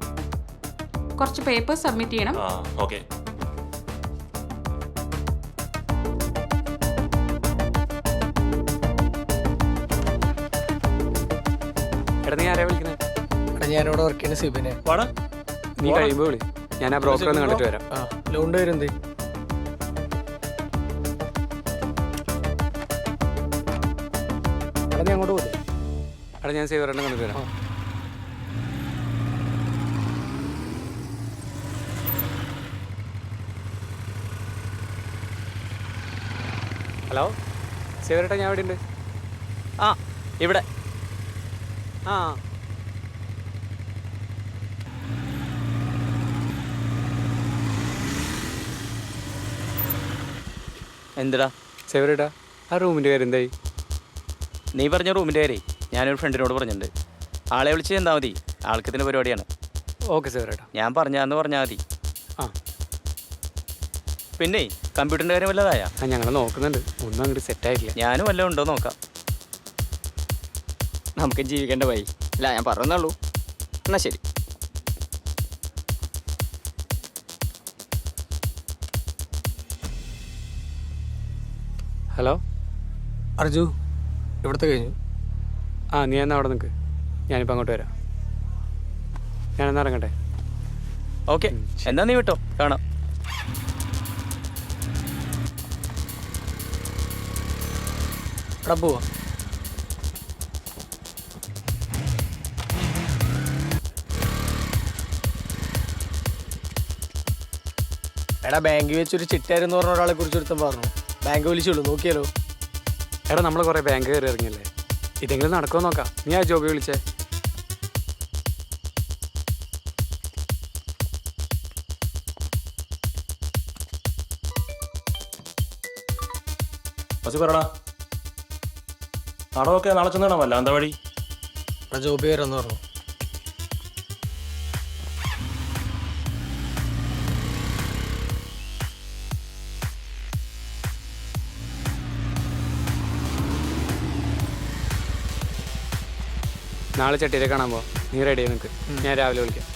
കുറച്ച് പേപ്പേഴ്സ് സബ്മിറ്റ് ചെയ്യണം. ഓക്കെ. എടാ നീ ആരെയാ വിളിക്കുന്നത്? എടാ ഞാനിവിടെ വർക്ക് ചെയ്യുന്ന സിബിനെ. നീ കഴിയുമ്പോൾ വിളി. ഞാൻ ആ ബ്രോക്കറെ ഒന്ന് കണ്ടിട്ട് വരാം. ലോണിന്റെ പേരെന്തേ? എടാ നീ അങ്ങോട്ട് പോലെ. എടാ ഞാൻ സേവറിനെ കണ്ടിട്ട് വരാം. ഹലോ സേവരേട്ടാ, ഞാൻ എവിടെ ഉണ്ട്? ആ ഇവിടെ. ആ എന്തിടാ സേവരേട്ടാ, ആ റൂമിൻ്റെ കാര്യം എന്തായി? നീ പറഞ്ഞ റൂമിൻ്റെ കാര്യം ഞാനൊരു ഫ്രണ്ടിനോട് പറഞ്ഞിട്ടുണ്ട്. ആളെ വിളിച്ച് ചെന്നാൽ മതി, ആൾക്ക് ഇതിൻ്റെ പരിപാടിയാണ്. ഓക്കെ സേവരേട്ടാ. ഞാൻ പറഞ്ഞാന്ന് പറഞ്ഞാൽ മതി. ആ പിന്നെ കമ്പ്യൂട്ടറിൻ്റെ കാര്യം വല്ലതായ? ആ ഞങ്ങൾ നോക്കുന്നുണ്ട്, ഒന്നും അങ്ങോട്ട് സെറ്റായിട്ടില്ല. ഞാനും വല്ലതും ഉണ്ടോ നോക്കാം. നമുക്ക് ജീവിക്കേണ്ട വഴി അല്ല, ഞാൻ പറഞ്ഞുള്ളൂ. എന്നാ ശരി. ഹലോ അർജു, ഇവിടുത്തെ കഴിഞ്ഞു. ആ നീ എന്നാ അവിടെ നിൽക്ക്, ഞാനിപ്പോൾ അങ്ങോട്ട് വരാം. ഞാനെന്നാ ഇറങ്ങട്ടെ? ഓക്കെ, എന്നാ നീ വിട്ടോ, കാണാം. എടാ പോവാ. എടാ ബാങ്കിൽ വെച്ചൊരു ചിട്ടാരെന്ന് പറഞ്ഞ ഒരാളെ കുറിച്ച് ഒരുത്തം പറഞ്ഞു. ബാങ്ക് വിളിച്ചോളൂ, നോക്കിയാലോ? എടാ നമ്മൾ കുറേ ബാങ്ക് കയറി ഇറങ്ങിയല്ലേ, ഇതെങ്കിലും നടക്കുമോ നോക്കാം. നീ ആ ജോബി വിളിച്ചേ. ഫാസി പറടാ. നാളെ നാളെ ചെന്നാണോ വല്ല എന്താ വഴി? എടാ ജോബി വരാന്ന് പറഞ്ഞു. നാളെ ചട്ടിയിലെ കാണാൻ പോ. നീ റെഡി ആയി നിൽക്ക്, ഞാൻ രാവിലെ വിളിക്കാം.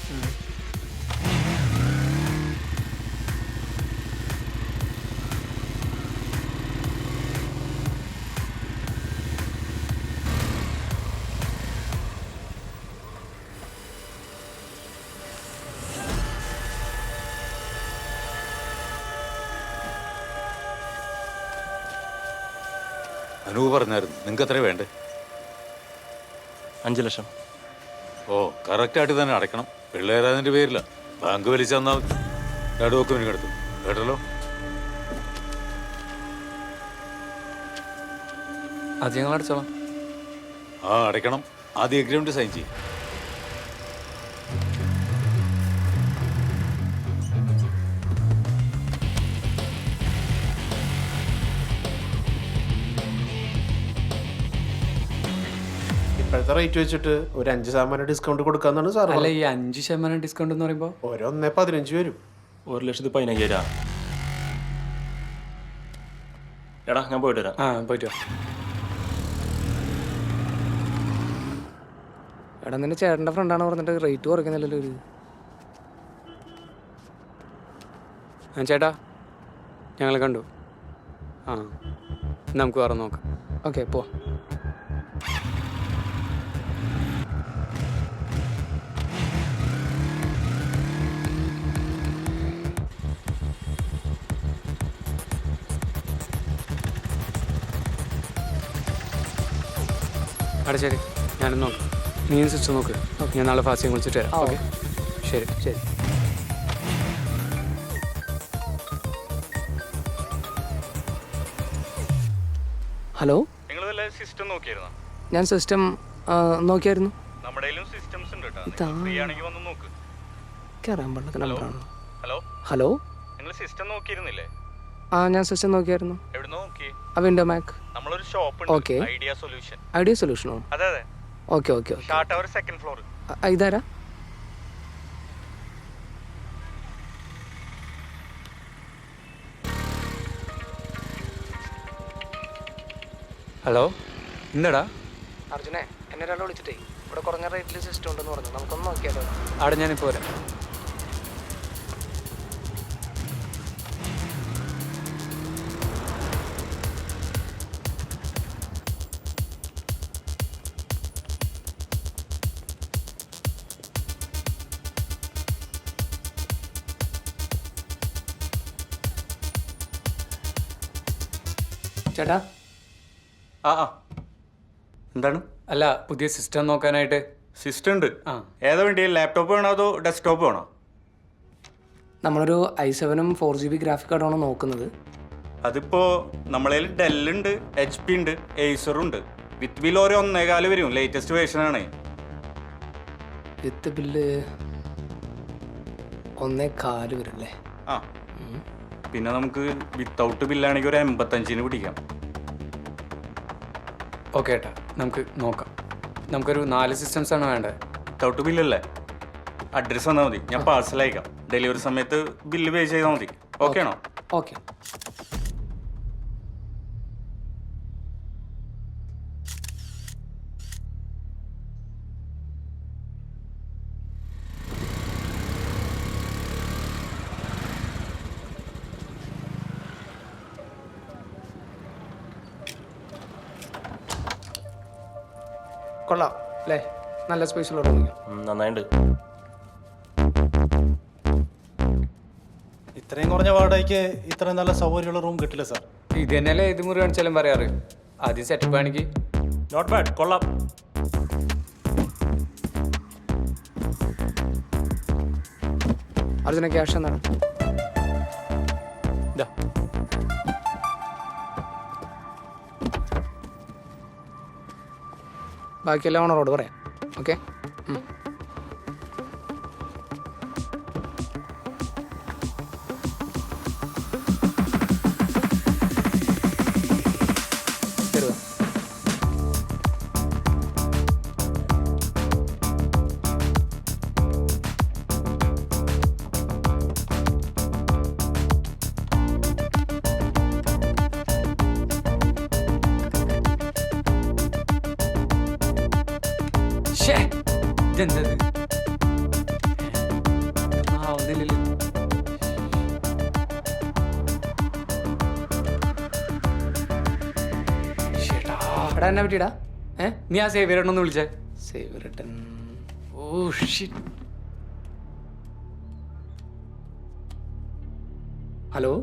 അനൂപ് പറഞ്ഞായിരുന്നു നിങ്ങൾക്ക് എത്ര വേണ്ടേ? 5 ലക്ഷം. ഓ കറക്റ്റായിട്ട് തന്നെ അടയ്ക്കണം. പിള്ളേരതിൻ്റെ പേരില്ല, ബാങ്ക് വലിച്ചു തന്നാൽ ഡോക്യുമെന്റ് എടുത്തു കേട്ടല്ലോ. അത് ഞങ്ങൾ അടച്ചോളാം. ആ അടയ്ക്കണം. ആദ്യം എഗ്രിമെന്റ് സൈൻ ചെയ്യും. ഇപ്പോഴത്തെ റേറ്റ് വെച്ചിട്ട് ഒരു 5% ഡിസ്കൗണ്ട് കൊടുക്കാന്നാണ് സാർ. അല്ല, ഈ 5% ഡിസ്കൗണ്ട് എന്ന് പറയുമ്പോൾ ഒരു 1.15 വരും. 1,15,000. എടാ ഞാൻ പോയിട്ട് വരാം. ആ പോയിട്ട് വാ. എടാ നിന്റെ ചേട്ടൻ്റെ ഫ്രണ്ടാണ് പറഞ്ഞിട്ട് റേറ്റ് കുറയ്ക്കുന്നില്ലല്ലോ ഒരു. ചേട്ടാ ഞങ്ങൾ കണ്ടു. ആ നമുക്ക് വേറെ നോക്കാം. ഓക്കെ പോ. അവിടെ ശരി, ഞാനും നോക്കാം. നീ സിസ്റ്റർ നോക്ക്, ഞാൻ നാളെ ഫാസ്റ്റിംഗ് വിളിച്ചിട്ട് വരാം. ഓക്കെ ശരി ശരി. ഹലോ, നിങ്ങൾ വല്ല സിസ്റ്റം നോക്കിയായിരുന്നോ? ഞാൻ സിസ്റ്റം നോക്കിയായിരുന്നു. നമ്മുടെ സിസ്റ്റംസ് ഉണ്ട് കേട്ടോ. ഇതാ ഫ്രീ ആണെങ്കിൽ വന്ന് നോക്ക്. കയറാൻ പണ്ടത്തെ നമ്പറാണോ? ഹലോ ഹലോ, നിങ്ങൾ സിസ്റ്റം നോക്കിയിരുന്നില്ലേ? ആ ഞാൻ സിസ്റ്റം നോക്കിയായിരുന്നു. എവിടുന്ന് നോക്കി? ആ വിൻഡോ മാക്. നമ്മളൊരു ഷോപ്പ് ഓക്കെ. ഉണ്ട്, ഐഡിയ സൊല്യൂഷൻ. ഐഡിയ സൊല്യൂഷനോ? അതെ അതെ. Okay okay okay. ഷാർട്ട് അവർ 2nd ഫ്ലോർ. ഇതാരാ? ഹലോ എന്താടാ? അർജുനെ, എന്നെ ഒരാൾ വിളിച്ചിട്ടേ ഇവിടെ കുറഞ്ഞ റേറ്റിൽ സിസ്റ്റം ഉണ്ടെന്ന് പറഞ്ഞു. നമുക്കൊന്ന് നോക്കിയാലോ? അവിടെ ഞാനിപ്പോൾ വരാം. ചേട്ടാ ആ ആ എന്താണ്? അല്ല, പുതിയ സിസ്റ്റം നോക്കാനായിട്ട്. സിസ്റ്റം ഉണ്ട്. ആ, ഏതാ വേണ്ടി? ലാപ്ടോപ്പ് വേണോ അതോ ഡെസ്ക്ടോപ്പ് വേണോ? നമ്മളൊരു i7 4GB ഗ്രാഫിക് കാർഡാണ് നോക്കുന്നത്. അതിപ്പോ നമ്മളതിൽ ഡെല്ലുണ്ട്, HP ഉണ്ട്, ഏസറും ഉണ്ട്. വിത്ത് ബിൽ ഒരു 1.25 വരും. ലേറ്റസ്റ്റ് വേർഷൻ ആണ്. വിത്ത് ബില്ല് 1.25 വരും അല്ലേ? ആ, പിന്നെ നമുക്ക് വിത്തൗട്ട് ബില്ലാണെങ്കിൽ ഒരു 85-ന് പിടിക്കാം. ഓക്കെ ഏട്ടാ, നമുക്ക് നോക്കാം. നമുക്കൊരു 4 സിസ്റ്റംസ് ആണ് വേണ്ടത്. വിത്തൗട്ട് ബില്ലല്ലേ? അഡ്രസ്സ് തന്നാൽ മതി, ഞാൻ പാഴ്സൽ അയക്കാം. ഡെലിവറി സമയത്ത് ബില്ല് പേ ചെയ്താൽ മതി. ഓക്കെ ആണോ? ഓക്കെ. കൊള്ളാം അല്ലേ? നല്ല സ്പേസുള്ള റൂമിൽ നന്നായിട്ടുണ്ട്. ഇത്രയും കുറഞ്ഞ വാടകയ്ക്ക് ഇത്രയും നല്ല സൗകര്യമുള്ള റൂം കിട്ടില്ല സാർ. ഇത് തന്നെയല്ലേ ഏത് മുറി കാണിച്ചാലും പറയാറ്. ആദ്യം സെറ്റപ്പ് ആണെങ്കിൽ നോട്ട് ബാഡ്, കൊള്ളാം. അർജുന ക്യാഷ് എന്നാണ്? ബാക്കിയെല്ലാം ഓണറോട് പറയാം. ഓക്കെ. ഇതെന്തത്? ഒന്നില്ലല്ലോ. എടാ എന്നെ പറ്റിയിടാ. നീ ആ സേവിയറേട്ടൻ ഒന്ന് വിളിച്ചേ. സേവിയറേട്ടൻ. Oh shit. ഹലോ,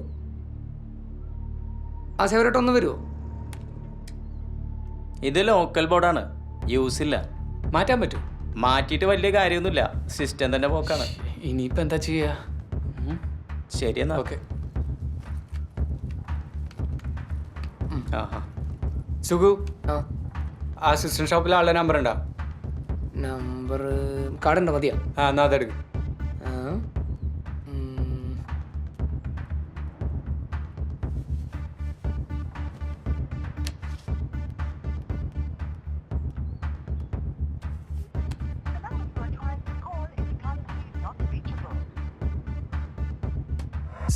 ആ സേവിയറേട്ടൻ ഒന്ന് വരുമോ? ഇത് ലോക്കൽ ബോർഡാണ്, യൂസ് ഇല്ല. മാറ്റാൻ പറ്റും? മാറ്റിയിട്ട് വലിയ കാര്യമൊന്നുമില്ല, സിസ്റ്റം തന്നെ പോക്കാണ്. ഇനിയിപ്പോൾ എന്താ ചെയ്യുക? ശരി എന്നാ. ഓക്കെ. സുഖു, ആ സിസ്റ്റം ഷോപ്പിലെ ആളുടെ നമ്പർ ഉണ്ടോ? നമ്പർ കാർഡുണ്ടോ? മതിയോ? ആ, എന്നാ അതെടുക്കും.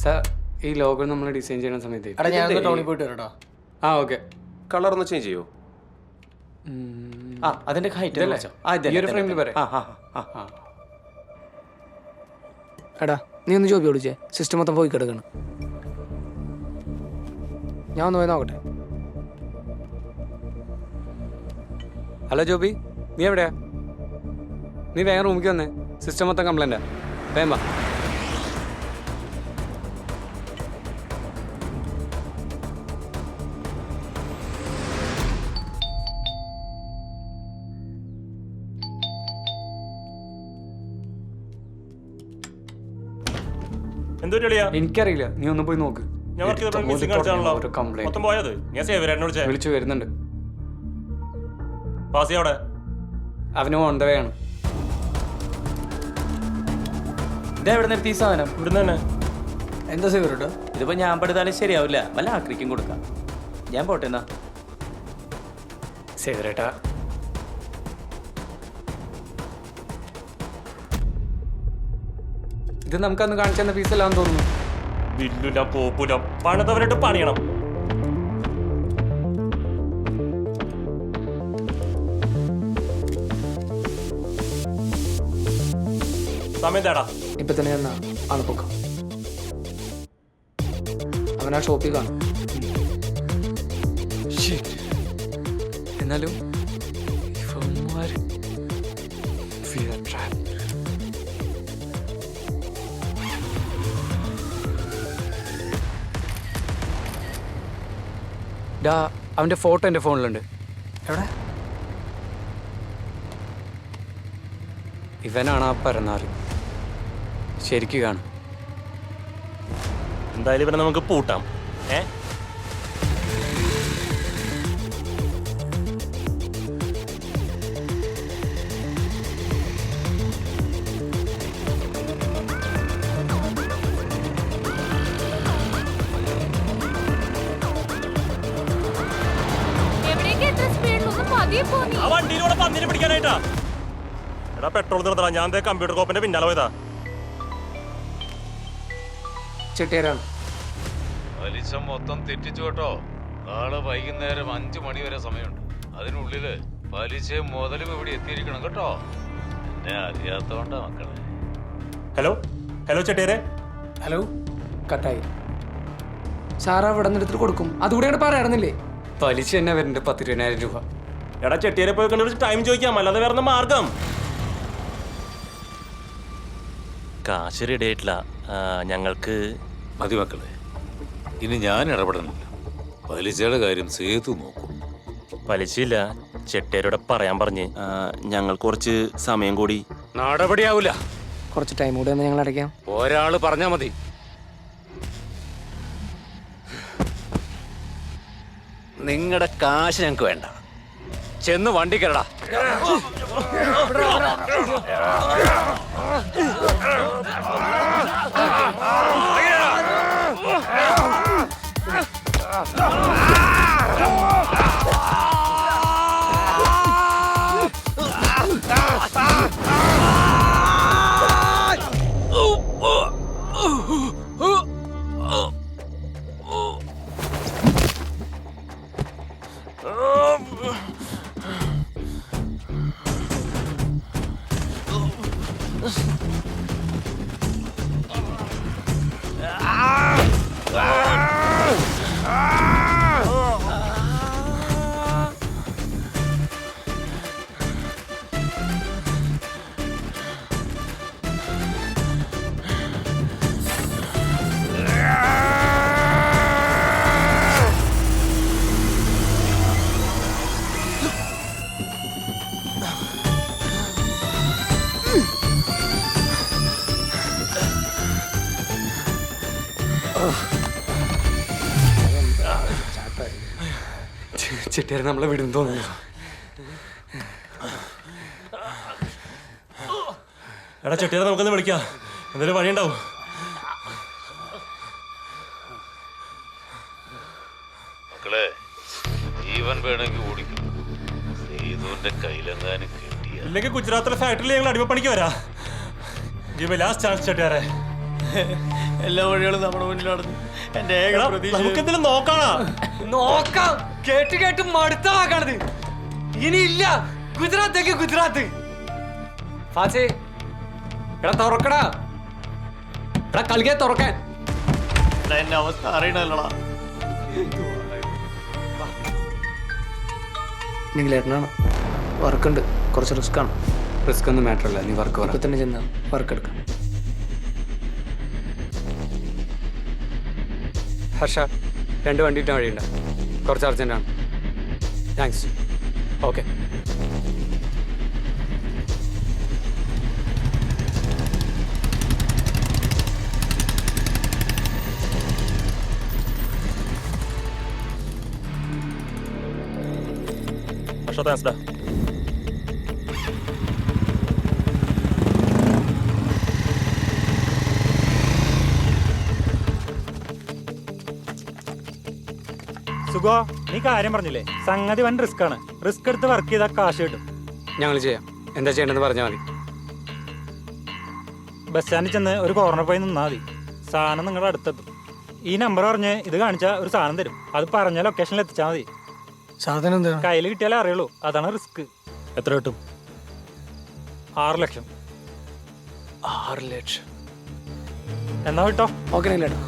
സാർ, ഈ ലോഗോ നമ്മൾ ഡിസൈൻ ചെയ്യുന്ന സമയത്ത് ടൗണിൽ പോയിട്ട് വരട്ടോ. ആ ഓക്കെ. കളർ ഒന്ന് ചേഞ്ച് ചെയ്യോ? അതിന്റെ ഹൈറ്റ് ഈ ഒരു ഫ്രെയിമിൽ പറയാം. എടാ, നീ ഒന്ന് ജോബി വിളിച്ചേ. സിസ്റ്റം മൊത്തം പോയി കിടക്കണം. ഞാൻ ഒന്ന് പോയി നോക്കട്ടെ. ഹലോ ജോബി, നീ എവിടെയാ? നീ വേഗം റൂമിലേക്ക് വന്നേ. സിസ്റ്റം മൊത്തം കംപ്ലൈൻറ്റാ. വേഗം വാ. എനിക്കറിയില്ല, നീ ഒന്ന് പോയി നോക്ക്. വിളിച്ചു വരുന്നുണ്ട്. അവന് ഓൺ ദ വേ ആണ്. ഇതെവിടെ നിർത്തി ഈ സാധനം? ഇവിടുന്ന് തന്നെ. എന്താ സേവരട്ടോ? ഇതിപ്പോ ഞാൻ പെടുത്താലും ശരിയാവില്ല, വല്ല ആക്രിക്കും കൊടുക്കാം. ഞാൻ പോട്ടെ എന്നാ. സേവരേട്ടാ, ഇത് നമുക്കന്ന് കാണിച്ചെന്ന പീസല്ലാന്ന് തോന്നുന്നു. വില്ലുല പോപ്പുല പണിതവരായിട്ട് പണിയണം. സമയം തേടാ. ഇപ്പൊ തന്നെ എന്നാ ആളെ പൊക്കാം. അവനാ ഷോപ്പിൽ കാണും. എന്നാലും അവന്റെ ഫോട്ടോ എന്റെ ഫോണിലുണ്ട്. എവിടെ? ഇവനാണ് ആ പരനാറി. ശരിക്ക് കാണും. എന്തായാലും ഇവനെ നമുക്ക് പൂട്ടാം. ആ വണ്ടിയിലൂടെ പന്നിനെ പിടിക്കാനായിട്ടാ. എടാ പെട്രോൾ നിർത്തണം. ഞാൻ കമ്പ്യൂട്ടർ കോപ്പിന്റെ പിന്നാലെ പോയതാ. ചെട്ടിയാരാണ്. പലിശ മൊത്തം തെറ്റിച്ചു കേട്ടോ. നാളെ വൈകുന്നേരം 5 മണി വരെ സമയമുണ്ട്. അതിനുള്ളില് പലിശയും മുതലും ഇവിടെ എത്തിയിരിക്കണം കേട്ടോ. എന്നെ അറിയാത്തോണ്ടാ മക്കളെ. ഹലോ ഹലോ ചെട്ടിയാരെ. ഹലോ കട്ടായി. സാറ് അവിടെ നിന്ന് എടുത്തിട്ട് കൊടുക്കും. അതുകൂടെ അങ്ങോട്ട് പറയാറുന്നില്ലേ? പലിശ തന്നെ വരുന്നുണ്ട് 10,000 രൂപ. എടാ ചെട്ടിയാരെ പോയി കണ്ടു ടൈം ചോദിക്കാം, അല്ലാതെ വേറെ മാർഗം. കാശ് റെഡി ആയിട്ടില്ല. ഞങ്ങൾക്ക് മതി മക്കളെ, ഇനി ഞാൻ ഇടപെടണില്ല. പലിശയുടെ കാര്യം സേതു നോക്കും. പലിശയില്ല, ചെട്ടിയാരോടെ പറയാൻ പറഞ്ഞ്. ഞങ്ങൾ കുറച്ച് സമയം കൂടി. നടപടിയാവൂല. കുറച്ച് ടൈം കൂടെ ഞങ്ങൾ അടയ്ക്കാം. ഒരാള് പറഞ്ഞാ മതി. നിങ്ങളുടെ കാശ് ഞങ്ങൾക്ക് വേണ്ട. ചെന്ന് വണ്ടി കയറടാ. ചെട്ടിയാരെ നമ്മളെ വിടും തോന്നുന്നു. എടാ ചെട്ടിയാരെ നമുക്കൊന്ന് വിളിക്കാം. എന്തെങ്കിലും വഴിയുണ്ടാവും. മക്കളെ, ജീവൻ വേണമെങ്കിൽ ഓടിക്കും. സേതുവിന്റെ കയ്യിലെങ്ങാനും കിട്ടിയ ഇല്ലെങ്കിൽ ഗുജറാത്തിലെ ഫാക്ടറിയിൽ ഞങ്ങൾ അടിമപ്പണിക്ക് വരാം. ഗിവ് ലാസ്റ്റ് ചാൻസ് ചെട്ടിയാരെ. എല്ലാ വഴികളും നമ്മുടെ മുന്നിലാണ്. എന്റെ നമുക്കെന്തെങ്കിലും നോക്കാം. കേട്ട് കേട്ട് മടുത്താക്കണത്. ഇനിയില്ല ഗുജറാത്തേക്ക് ഗുജറാത്ത്. ഫാസി എടാ തുറക്കടാ. എടാ കളിക്കാൻ തുറക്കാൻ. എന്റെ അവസ്ഥ അറിയണല്ലോടാ. നിങ്ങളേട്ടനാണ്. വർക്കുണ്ട്, കുറച്ച് റിസ്ക് ആണ്. റിസ്ക് ഒന്നും മാറ്റർ അല്ല. നീ വർക്ക് ഇപ്പൊ തന്നെ ചെന്നാ വർക്ക് എടുക്കാം. ഹർഷ 2 വണ്ടി ഇട്ടാൻ വഴിയുണ്ട്. കുറച്ച് അർജന്റാണ്. താങ്ക്സ്. ഓക്കെ. താങ്ക്സ് ഡാ. സുഖോ, നീ കാര്യം പറഞ്ഞില്ലേ? സംഗതി വൻ റിസ്ക് ആണ്. റിസ്ക് എടുത്ത് വർക്ക് ചെയ്താൽ കാശ് കിട്ടും. ഞങ്ങൾ ചെയ്യാം. എന്താ ചെയ്യേണ്ടതെന്ന് പറഞ്ഞാൽ മതി. ബസ് സ്റ്റാൻഡിൽ ചെന്ന് ഒരു കോർണർ പോയി നിന്നാൽ മതി. സാധനം നിങ്ങളുടെ അടുത്തെത്തും. ഈ നമ്പർ പറഞ്ഞ് ഇത് കാണിച്ചാൽ ഒരു സാധനം തരും. അത് പറഞ്ഞ ലൊക്കേഷനിൽ എത്തിച്ചാൽ മതി. സാധനം കയ്യിൽ കിട്ടിയാലേ അറിയുള്ളൂ. അതാണ് റിസ്ക്. എത്ര കിട്ടും? 6 ലക്ഷം. 6 ലക്ഷം എന്നാ കിട്ടോ? ഓക്കെ ഇല്ലേട്ടോ.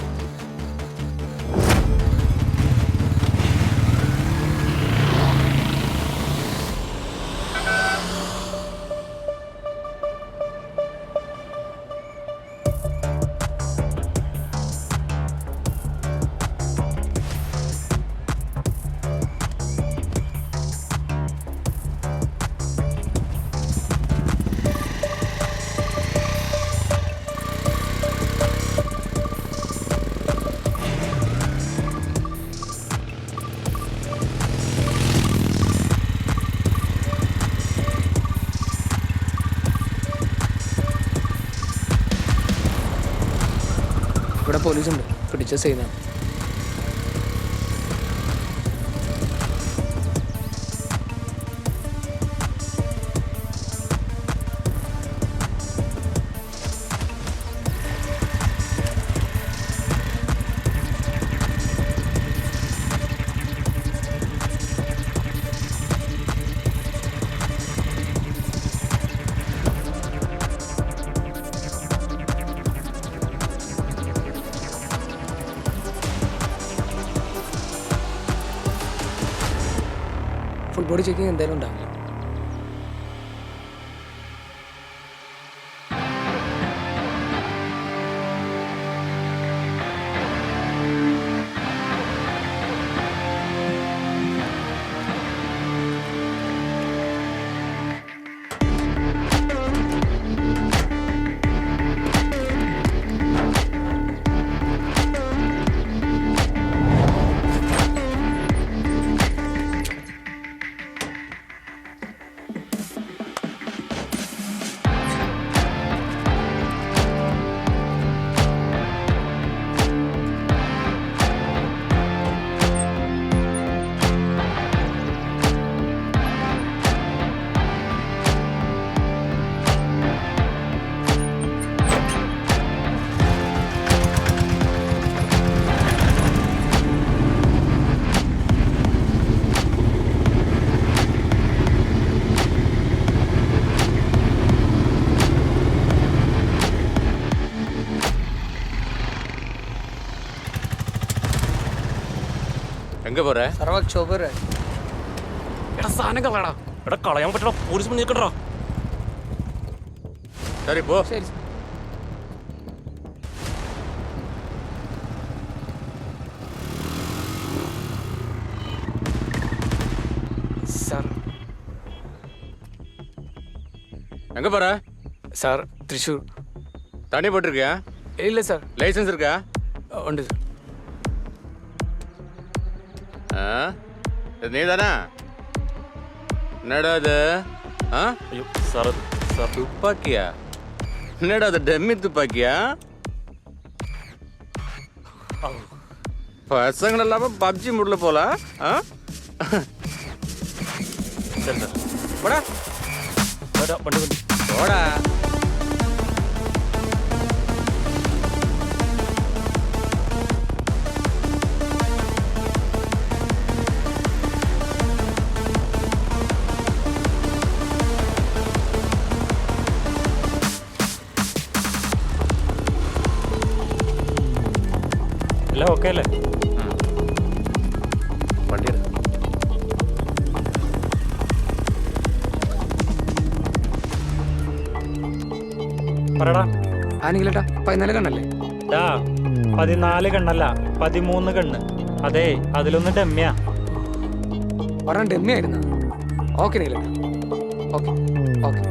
പോലീസുണ്ട്, പിടിച്ച സീനാണ്. ഫുൾ ബോഡി ചെക്കിങ് എന്തായാലും ഉണ്ടാവില്ല. എങ്ക പോറേ സർവക് ചോബർ എടാ സാധനം കളയടാ. എടാ കളയാൻ പറ്റടാ, പോലീസ് മുന്നിൽ നിൽക്കണ്ടാ. ശരി പോ. ശരി സാർ. எங்க போற? சார் திரிஷூர். தண்ணி போட்டிருக்கியா? இல்லை சார். லைசன்ஸ் இருக்கா? உண்டு சார். இது நீ தானே? என்னடா இது? ஐயோ சார், சார் துப்பாக்கியா? என்னடா அது, டெம்மி துப்பாக்கியா? பசங்க இல்லாம பப்ஜி முடியல போல. சரி சார். போடா வண்டி வண்டி போடா. എല്ലാം ഓക്കെ അല്ലേ? വണ്ടി എടുക്കാം. പറയടാ. ആണെങ്കിലേട്ടാ 14 കണ്ണല്ലേ? 14 കണ്ണല്ല, 13 കണ്ണ്. അതെ, അതിലൊന്ന് ഡെമ്മിയാ. പറഞ്ഞ ഡെമ്മിയായിരുന്നു. ഓക്കെ നീലേട്ടാ, ഓക്കെ ഓക്കെ.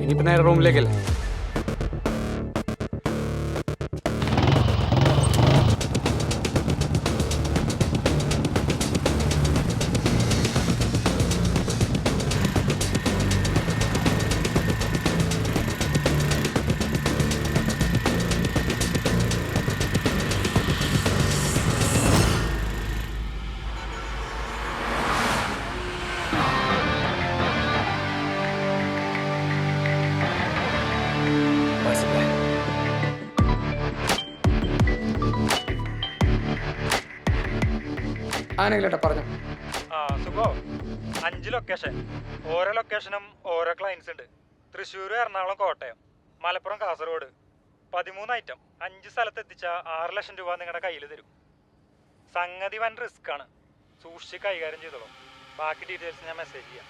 ഇനിയിപ്പോ നേരെ റൂമിലേക്കല്ലേ? ആണെങ്കിലേട്ടാ പറഞ്ഞു. സുഖോ, 5 ലൊക്കേഷൻ. ഓരോ ലൊക്കേഷനും ഓരോ ക്ലയൻസ് ഉണ്ട്. തൃശ്ശൂർ, എറണാകുളം, കോട്ടയം, മലപ്പുറം, കാസർഗോഡ്. 13 ഐറ്റം 5 സ്ഥലത്ത് എത്തിച്ചാൽ 6 ലക്ഷം രൂപ നിങ്ങളുടെ കയ്യിൽ തരും. സംഗതി വൻ റിസ്ക് ആണ്, സൂക്ഷിച്ച് കൈകാര്യം ചെയ്തോളൂ. ബാക്കി ഡീറ്റെയിൽസ് ഞാൻ മെസ്സേജ് ചെയ്യാം.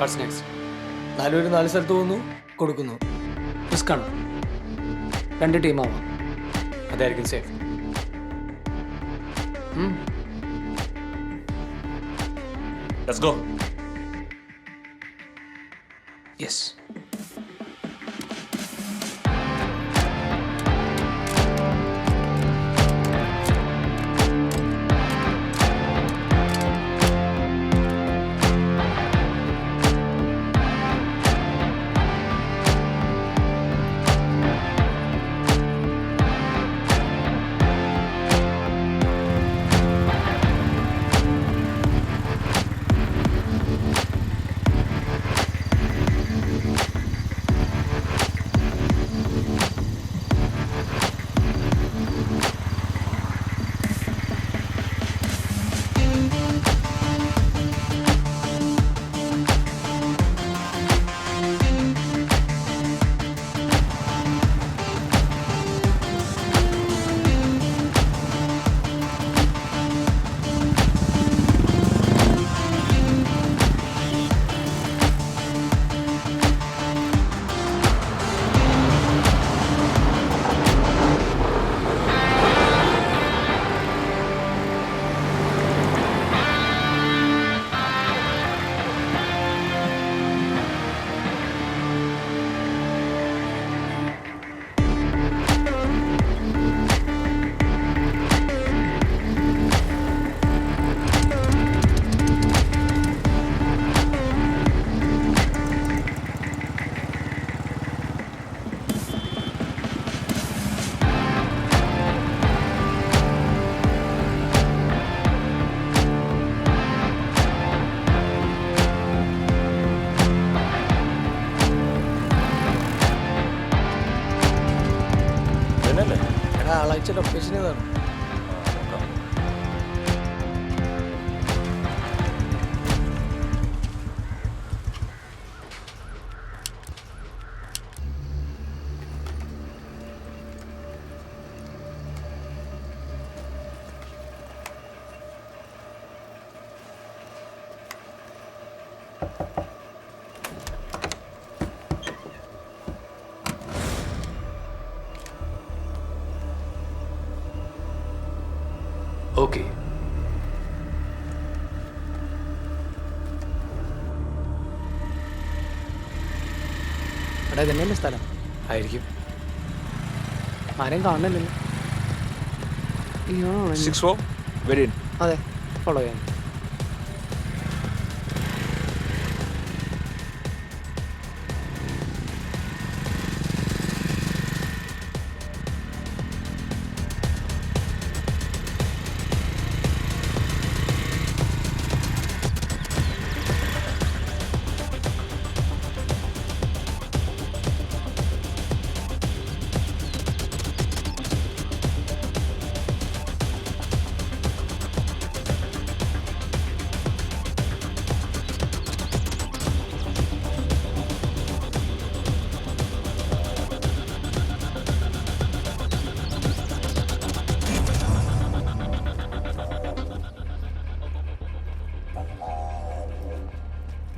What's next? 4 പേര് 4 സ്ഥലത്ത് പോകുന്നു, കൊടുക്കുന്നു. റിസ്ക്കാണ്. 2 ടീമാവാം, അതായിരിക്കും സേഫ്. Let's go. യെസ്. അയച്ച ലൊക്കേഷൻ ഏതാണ്? ഓക്കെ. എടാ ഇതന്നെയല്ലേ സ്ഥലം? ആയിരിക്കും. ആരെയും കാണണില്ലല്ലോ. 6-4 വെരി ഇൻ. അതെ, ഫോളോ ചെയ്യാം.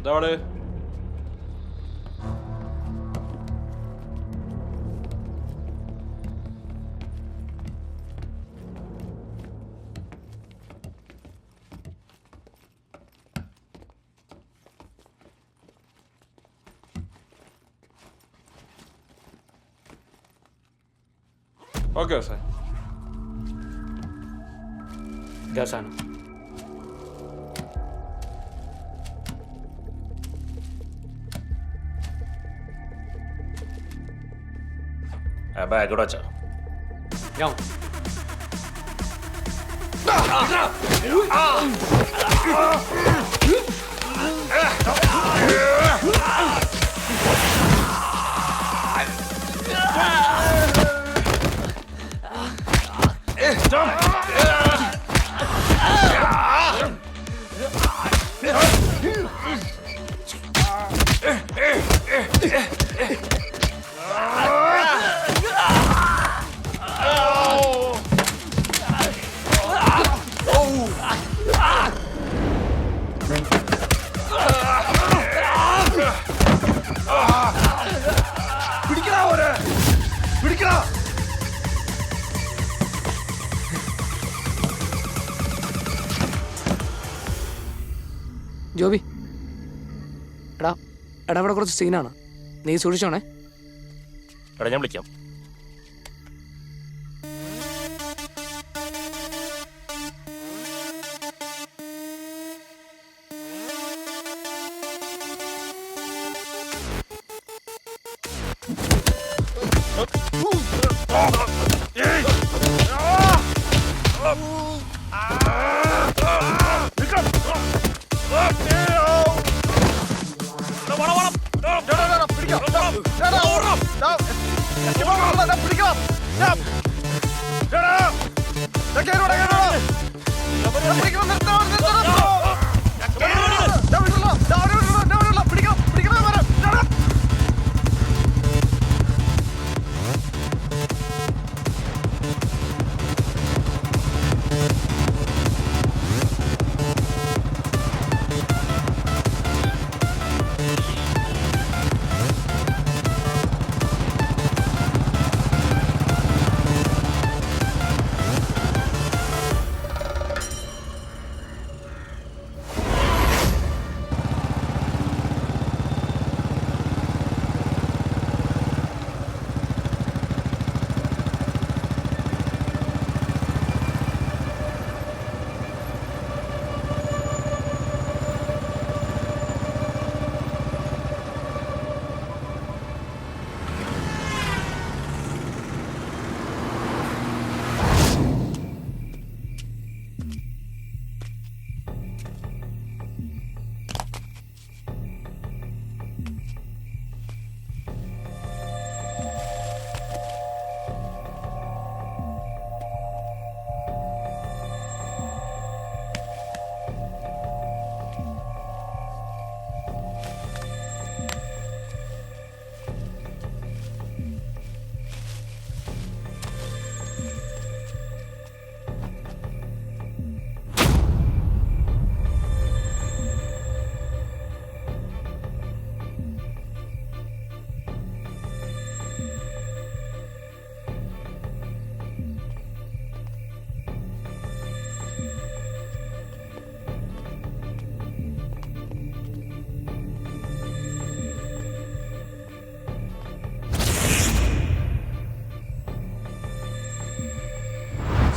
ഇതവിടെ ഓക്കെ സാർ. ഇതാ സാധനം. ബാഗ് ഇവിടെ വെച്ചോ. ഞാൻ ജോബി, എടാ എടാ ഇവിടെ കുറച്ച് സീനാണ്, നീ സൂക്ഷിച്ചോണേ. എടാ ഞാൻ വിളിക്കാം.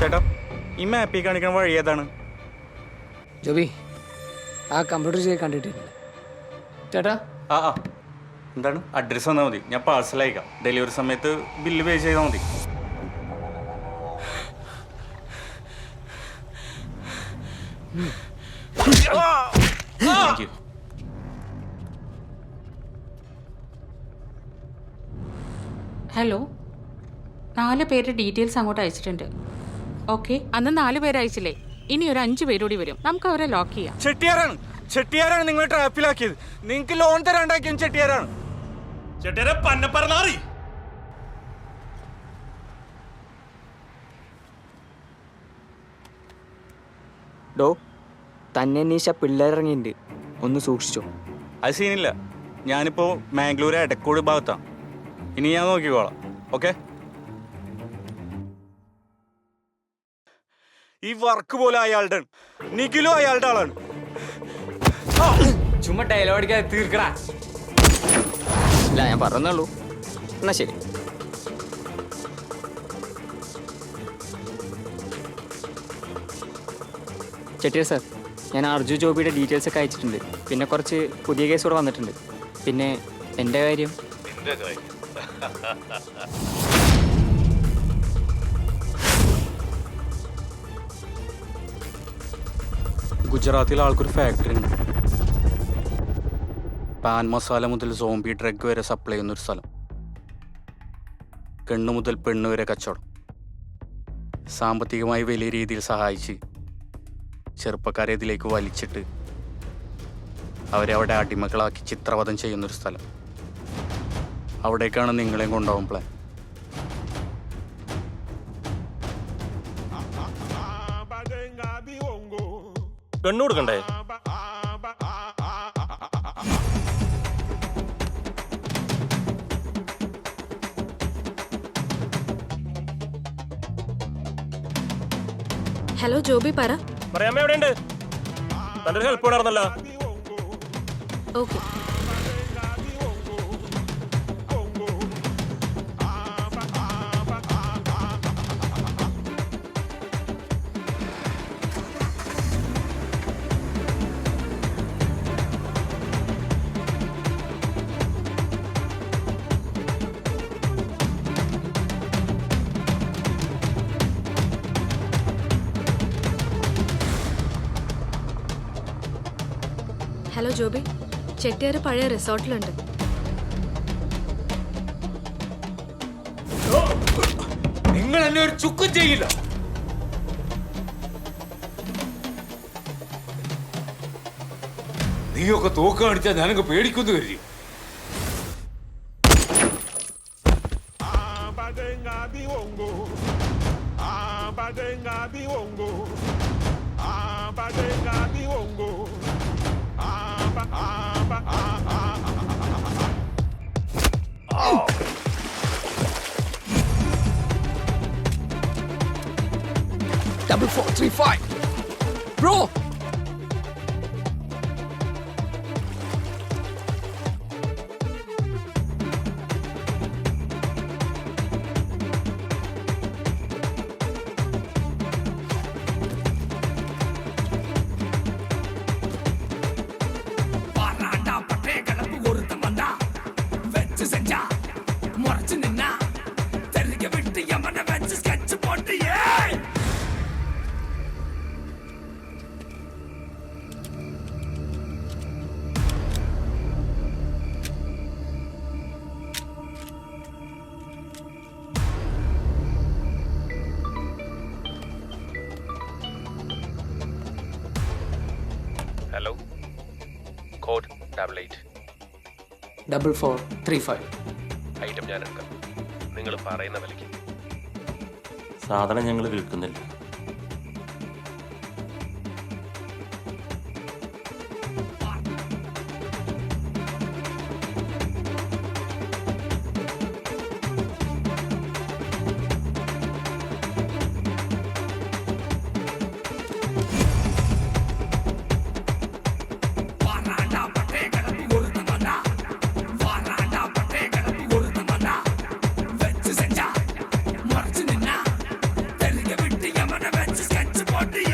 ചേട്ടാ ഈ മാപ്പിൽ കാണിക്കുന്ന വഴി ഏതാണ്? ജോബി ആ കമ്പ്യൂട്ടർ ചെയ്ത് കണ്ടിട്ടില്ല ചേട്ടാ. ആ ആ എന്താണ്? അഡ്രസ്സ് തന്നാൽ മതി, ഞാൻ പാഴ്സൽ അയക്കാം. ഡെലിവറി സമയത്ത് ബില്ല് പേ ചെയ്താൽ മതി. Thank you. ഹലോ, 4 പേരുടെ ഡീറ്റെയിൽസ് അങ്ങോട്ട് അയച്ചിട്ടുണ്ട്. ഓക്കെ, അന്ന് 4 പേര് അയച്ചില്ലേ? ഇനി ഒരു 5 പേരോടി വരും. നമുക്ക് അവരെ ലോക്ക് ചെയ്യാം. ചെട്ടിയാരാണ് നിങ്ങൾ ട്രാപ്പിലാക്കിയത്. നിങ്ങൾക്ക് ലോൺ തരാണ്ടാക്കിയും ചെട്ടിയാരാണ്. ചെട്ടിയാരെ പന്ന പറഞ്ഞാറി. ഡോ തന്നെ അന്വേഷിച്ച പിള്ളേരിറങ്ങിയിട്ടുണ്ട്, ഒന്ന് സൂക്ഷിച്ചോ. അത് സീനില്ല, ഞാനിപ്പോൾ മാംഗ്ലൂർ എടക്കോട് ഭാഗത്താണ്. ഇനി ഞാൻ നോക്കിക്കോളാം. ഓക്കെ, ഈ വർക്ക് പോലെ അയാളുടെ നിഖിലും അയാളുടെ ആളാണ്. ചുമ്മാ ഡയലോഗ് അടിക്കാതെ തീർക്കടാ. ഇല്ല, ഞാൻ പറഞ്ഞുള്ളൂ. എന്നാ ശരി. ചെട്ടിയാർ സാർ, ഞാൻ അർജു ജോബിയുടെ ഡീറ്റെയിൽസ് ഒക്കെ അയച്ചിട്ടുണ്ട്. പിന്നെ കുറച്ച് പുതിയ കേസ് കൂടെ വന്നിട്ടുണ്ട്. പിന്നെ എൻ്റെ കാര്യം ഗുജറാത്തിൽ ആൾക്കൊരു ഫാക്ടറി ഉണ്ട്. പാൻ മസാല മുതൽ സോംബി ഡ്രഗ് വരെ സപ്ലൈ ചെയ്യുന്നൊരു സ്ഥലം. കണ്ണ് മുതൽ പെണ്ണ് വരെ കച്ചവടം. സാമ്പത്തികമായി വലിയ രീതിയിൽ സഹായിച്ച് ചെറുപ്പക്കാരെ ഇതിലേക്ക് വലിച്ചിട്ട് അവരെ അവിടെ അടിമകളാക്കി ചിത്രവധം ചെയ്യുന്നൊരു സ്ഥലം. അവിടേക്കാണ് നിങ്ങളെയും കൊണ്ടുപോകാൻ പ്ലാൻ. പെണ്ണു കൊടുക്കണ്ടേ? ഹലോ ജോബി, പറ. പറയാമ്മ എവിടെയുണ്ട്? തന്റെ ഒരു ഹെൽപ്പ് ഉണ്ടായിരുന്നല്ലോ. ഓക്കെ. ഹലോ ജോബി, ചെട്ടിയാർ പഴയ റിസോർട്ടിലുണ്ട്. നിങ്ങൾ എന്നെ ഒരു ചുക്കും ചെയ്യില്ല. നീയൊക്കെ തോക്ക് കാണിച്ചാൽ ഞാനങ്ങ് പേടിക്കുന്നു കരുതി. Double 435 bro. Hello, code 88 4435. Item ഞാൻ എടുക്കാം. നിങ്ങൾ പറയുന്ന വിലയ്ക്ക്. സാധനം ഞങ്ങൾ വിൽക്കുന്നില്ല. പാട്ടിയ